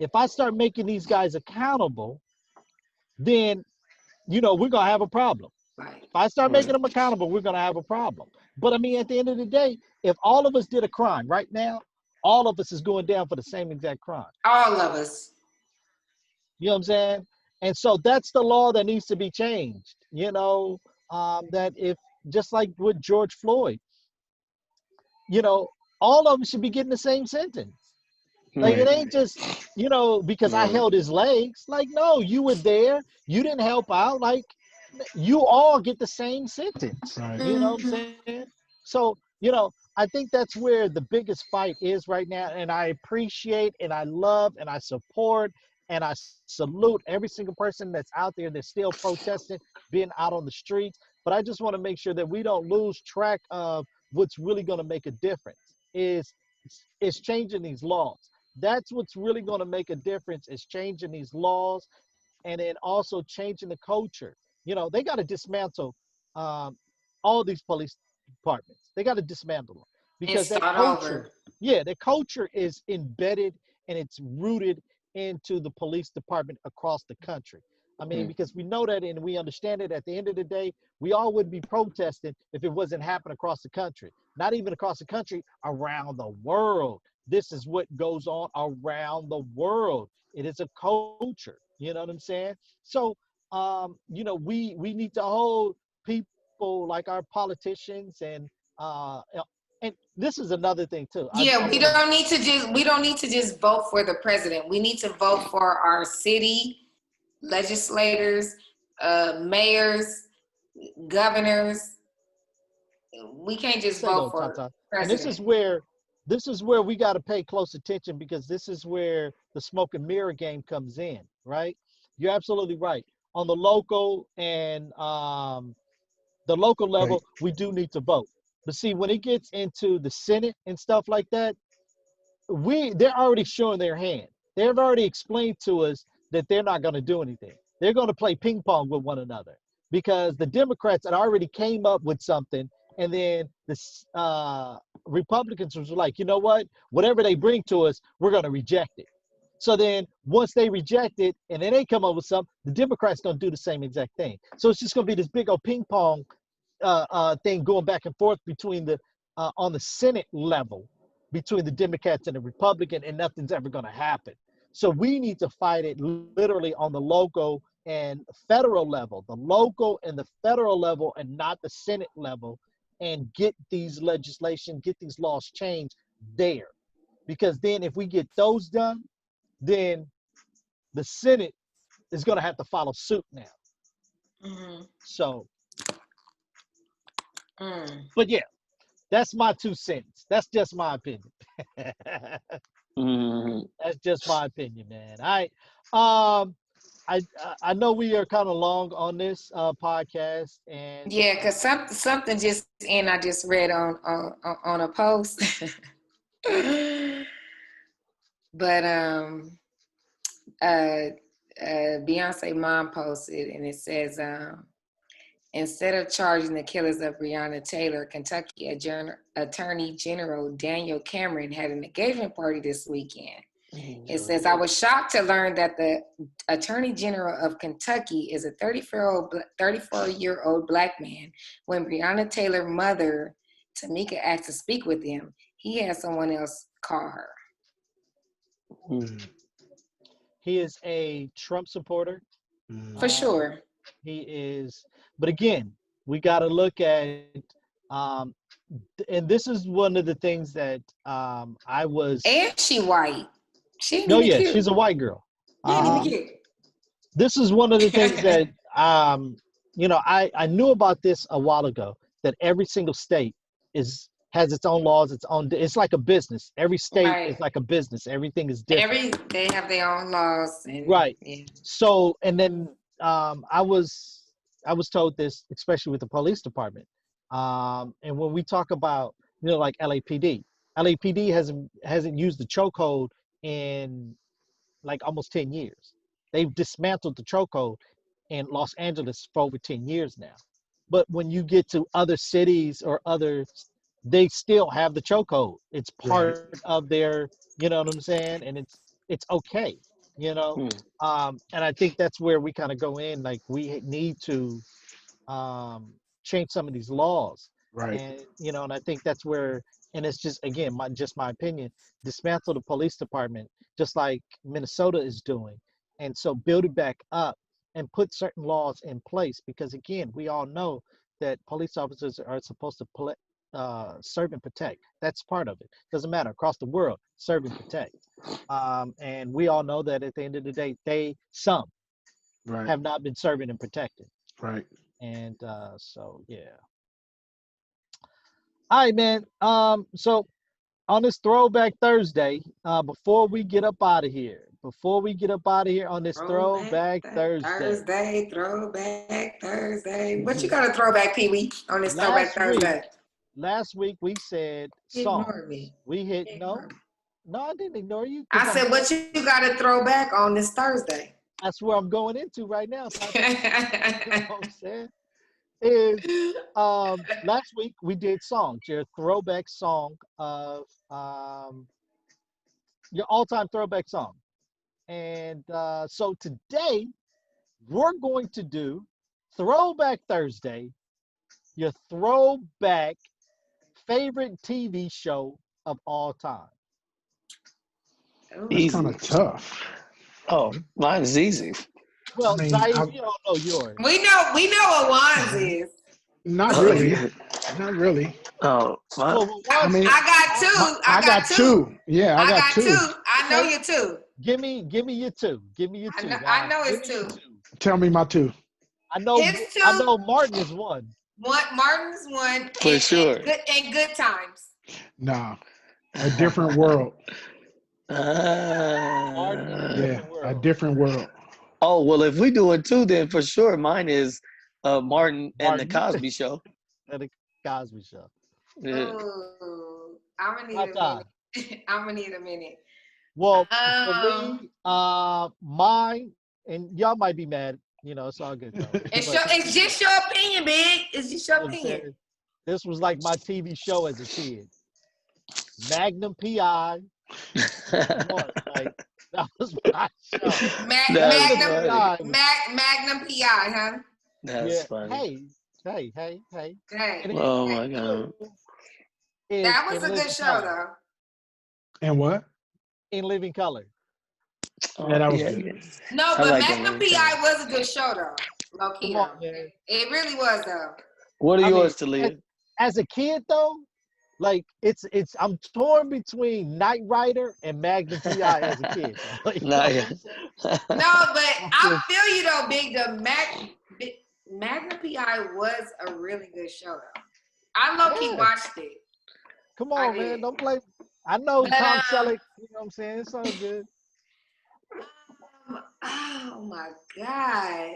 if I start making these guys accountable, then we're gonna have a problem. Right. If I start mm. making them accountable, we're gonna have a problem. But I mean, at the end of the day, if all of us did a crime right now, all of us is going down for the same exact crime. All of us. You know what I'm saying? And so that's the law that needs to be changed. That if just like with George Floyd, you know, all of them should be getting the same sentence. Like it Right. ain't just, because I Mm, held his legs. Like, no, you were there. You didn't help out. Like, you all get the same sentence. Right. You know what I'm Mhm. saying? So, I think that's where the biggest fight is right now. And I appreciate and I love and I support and I salute every single person that's out there that's still protesting, being out on the streets. But I just want to make sure that we don't lose track of what's really going to make a difference is changing these laws. That's what's really going to make a difference is changing these laws and then also changing the culture. They got to dismantle um, all these police departments. They got to dismantle them And because that start culture, over. yeah, the culture is embedded and it's rooted into the police department across the country. I mean, mm. because we know that and we understand it. At the end of the day, we all would be protesting if it wasn't happening across the country. Not even across the country, around the world. This is what goes on around the world. It is a culture. You know what I'm saying? So, we need to hold people like our politicians and this is another thing too. I Yeah, want to we don't need to just vote for the president. We need to vote for our city legislators, mayors, governors. We can't just say vote though, for Tata, and president. this is where we got to pay close attention because this is where the smoke and mirror game comes in, right? You're absolutely right. On the local Right. level, we do need to vote. But see, when it gets into the Senate and stuff like that, they're already showing their hand. They've already explained to us that they're not going to do anything. They're going to play ping pong with one another because the Democrats had already came up with something, and then the Republicans was like, you know what? Whatever they bring to us, we're going to reject it. So then once they reject it and then they come up with something, the Democrats going to do the same exact thing. So it's just going to be this big old ping pong thing going back and forth between the on the Senate level between the Democrats and the Republican, and nothing's ever going to happen. So we need to fight it literally on the local and federal level, the local and the federal level, and not the Senate level, and get these legislation, get these laws changed there. because then if we get those done, then the Senate is going to have to follow suit now. So, but yeah, that's my 2 cents. That's just my opinion. That's just my opinion, man. Um, I know we are kind of long on this podcast, and Yeah, because something just in I just read on a post. But Beyonce mom posted, and it says, instead of charging the killers of Breonna Taylor, Kentucky Attorney General Daniel Cameron had an engagement party this weekend. It says, I was shocked to learn that the Attorney General of Kentucky is a 34-year-old Black man. When Breonna Taylor's mother, Tamika, asked to speak with him, he had someone else call her. he is a Trump supporter. For sure. He is, but again, we got to look at, um, and this is one of the things that I was. And she white. She ain't No, even yeah, cute. she's a white girl. She ain't even cute. This is one of the things that I knew about this a while ago, that every single state has its own laws, it's like a business. Every state is like a business. Everything is different. They have their own laws. And, right. Yeah. So, and then I was told this, especially with the police department. And when we talk about, like LAPD hasn't used the chokehold in like almost 10 years. They've dismantled the chokehold in Los Angeles for over 10 years now. But when you get to other cities or others, they still have the chokehold. It's part of their, you know what I'm saying? And it's okay, And I think that's where we kind of go in. Like, we need to change some of these laws. Right. And, and I think that's where, and it's just, again, my opinion, dismantle the police department, just like Minnesota is doing. And so build it back up and put certain laws in place, because again, we all know that police officers are supposed to serve and protect. That's part of it. Doesn't matter, across the world, serve and protect. And we all know that at the end of the day, some have not been serving and protecting. Right. And so yeah. All right, man. So on this Throwback Thursday, before we get up out of here on this Throwback Thursday. Throwback Thursday. What you got to throwback, Pee-wee, on this Throwback Thursday? Last week we said songs. Ignore me. We hit no, I didn't ignore you. I said, what you got to throw back on this Thursday? That's where I'm going into right now. You know what I'm saying? Is last week we did songs, your throwback song of your all-time throwback song. And so today we're going to do Throwback Thursday, your throwback favorite TV show of all time. It's kind of tough. Oh, mine's easy. Well, Zaire, you don't know yours. We know what Juan's is. Not really. Not really. Oh, well, I got two. I got two. Yeah, I got two. I know you two. Give me your two. Give me your two. I know it's two. Tell me my two. I know Martin is one. Martin's one. For sure. And good times. Nah, a different world. A different world. Oh, well, if we doing two, then for sure mine is Martin and the Cosby Show. And the Cosby Show. Yeah. Ooh, I'm gonna need a minute. Well, for me, mine, and y'all might be mad, it's all good though. It's just your opinion, Big. It's just your opinion. This was like my TV show as a kid. Magnum PI. That was my show. Magnum PI, huh? That's funny. Hey. Oh my God. That was a good show, though. And what? In Living Color. Oh, yeah, that was good. No, but Magnum PI was a good show, though. Low key, though. It really was, though. What are yours, Talia? As a kid, though, Like I'm torn between Knight Rider and Magnum PI as a kid. Bro. You know Nah, what yeah. I'm saying? No, but I'm I just- feel you though, Big. Magna PI was a really good show though. I low key Yeah. watched it. Come I on, man. did. Don't play. I know But Tom Selleck. You know what I'm saying? It's all good. oh my God.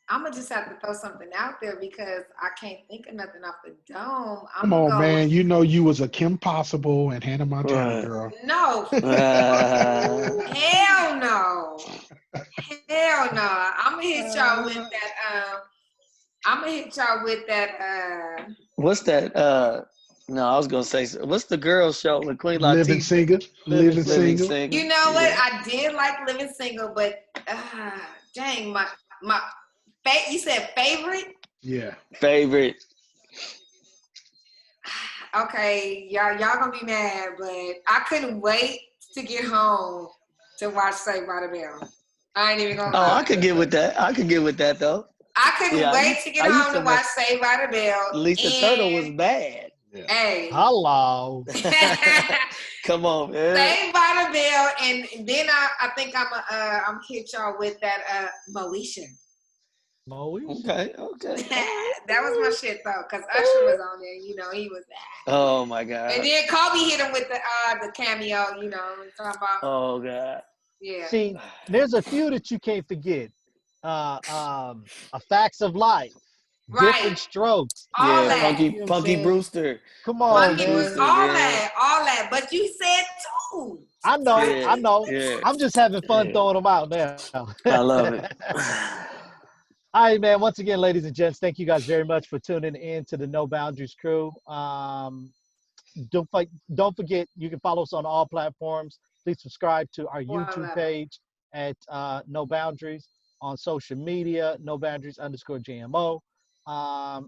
I'm gonna just have to throw something out there because I can't think of nothing off the dome. I'm Come gonna on, go. man. You know you was a Kim Possible and Hannah Montana Right. girl. No, hell no, hell no. I'm gonna hit y'all with that. I'm gonna hit y'all with that. What's that? No, I was gonna say, what's the girl show with Queen Living Latifah? Single. Living Living Single. Single. You know what? Yeah. I did like Living Single, but dang, my you said favorite? Yeah. Favorite. Okay, y'all gonna be mad, but I couldn't wait to get home to watch Saved by the Bell. I ain't even gonna Oh, lie. I could get with that. I could get with that though. I couldn't Yeah, wait to get I used home to to watch mess- Saved by the Bell. Lisa Turtle was bad. Yeah. Hey. Hello. Come on, man. Saved by the Bell, and then I think I'm hit y'all with that Moesha. Moesha. Okay. That was my shit though, cause Usher was on there. You know, he was that. Oh my God. And then Kobe hit him with the cameo. You know, talking about Oh God. yeah. See, there's a few that you can't forget. A Facts of Life, Different Right. Strokes. All Yeah, that. You know what I'm Punky saying? Brewster. Come on, Punky was man. all Yeah. that. But you said two. I know, Yeah, I know. yeah. I'm just having fun Yeah. throwing them out now. I love it. All right, man. Once again, ladies and gents, thank you guys very much for tuning in to the No Boundaries crew. Don't forget, you can follow us on all platforms. Please subscribe to our YouTube Voila. page at No Boundaries, on social media, No Boundaries _ JMO,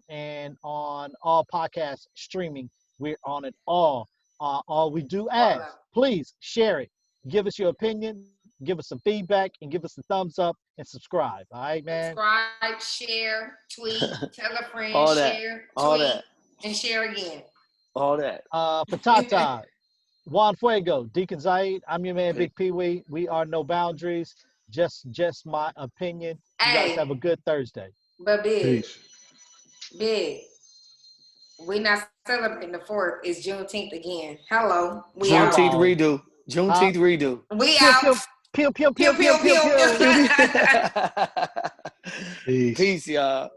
and on all podcast streaming. We're on it all. All we do ask, Voila. please share it. Give us your opinion, give us some feedback, and give us a thumbs up and subscribe. All right, man? Subscribe, share, tweet, tell a friend, All that. share, All tweet, that. and share again. All that. For Tata, Juan Fuego, Deacon Zaid, I'm your man, Hey. Big Pee Wee. We are No Boundaries. Just my opinion. You guys Hey, have a good Thursday. but Peace. big. We not celebrating the 4th. It's Juneteenth again. Hello. We Juneteenth out. redo. Juneteenth redo. We Pew, out. pew, pew, pew, Pew, pew, pew, pew, pew, pew, pew. pew. Peace. Peace, y'all.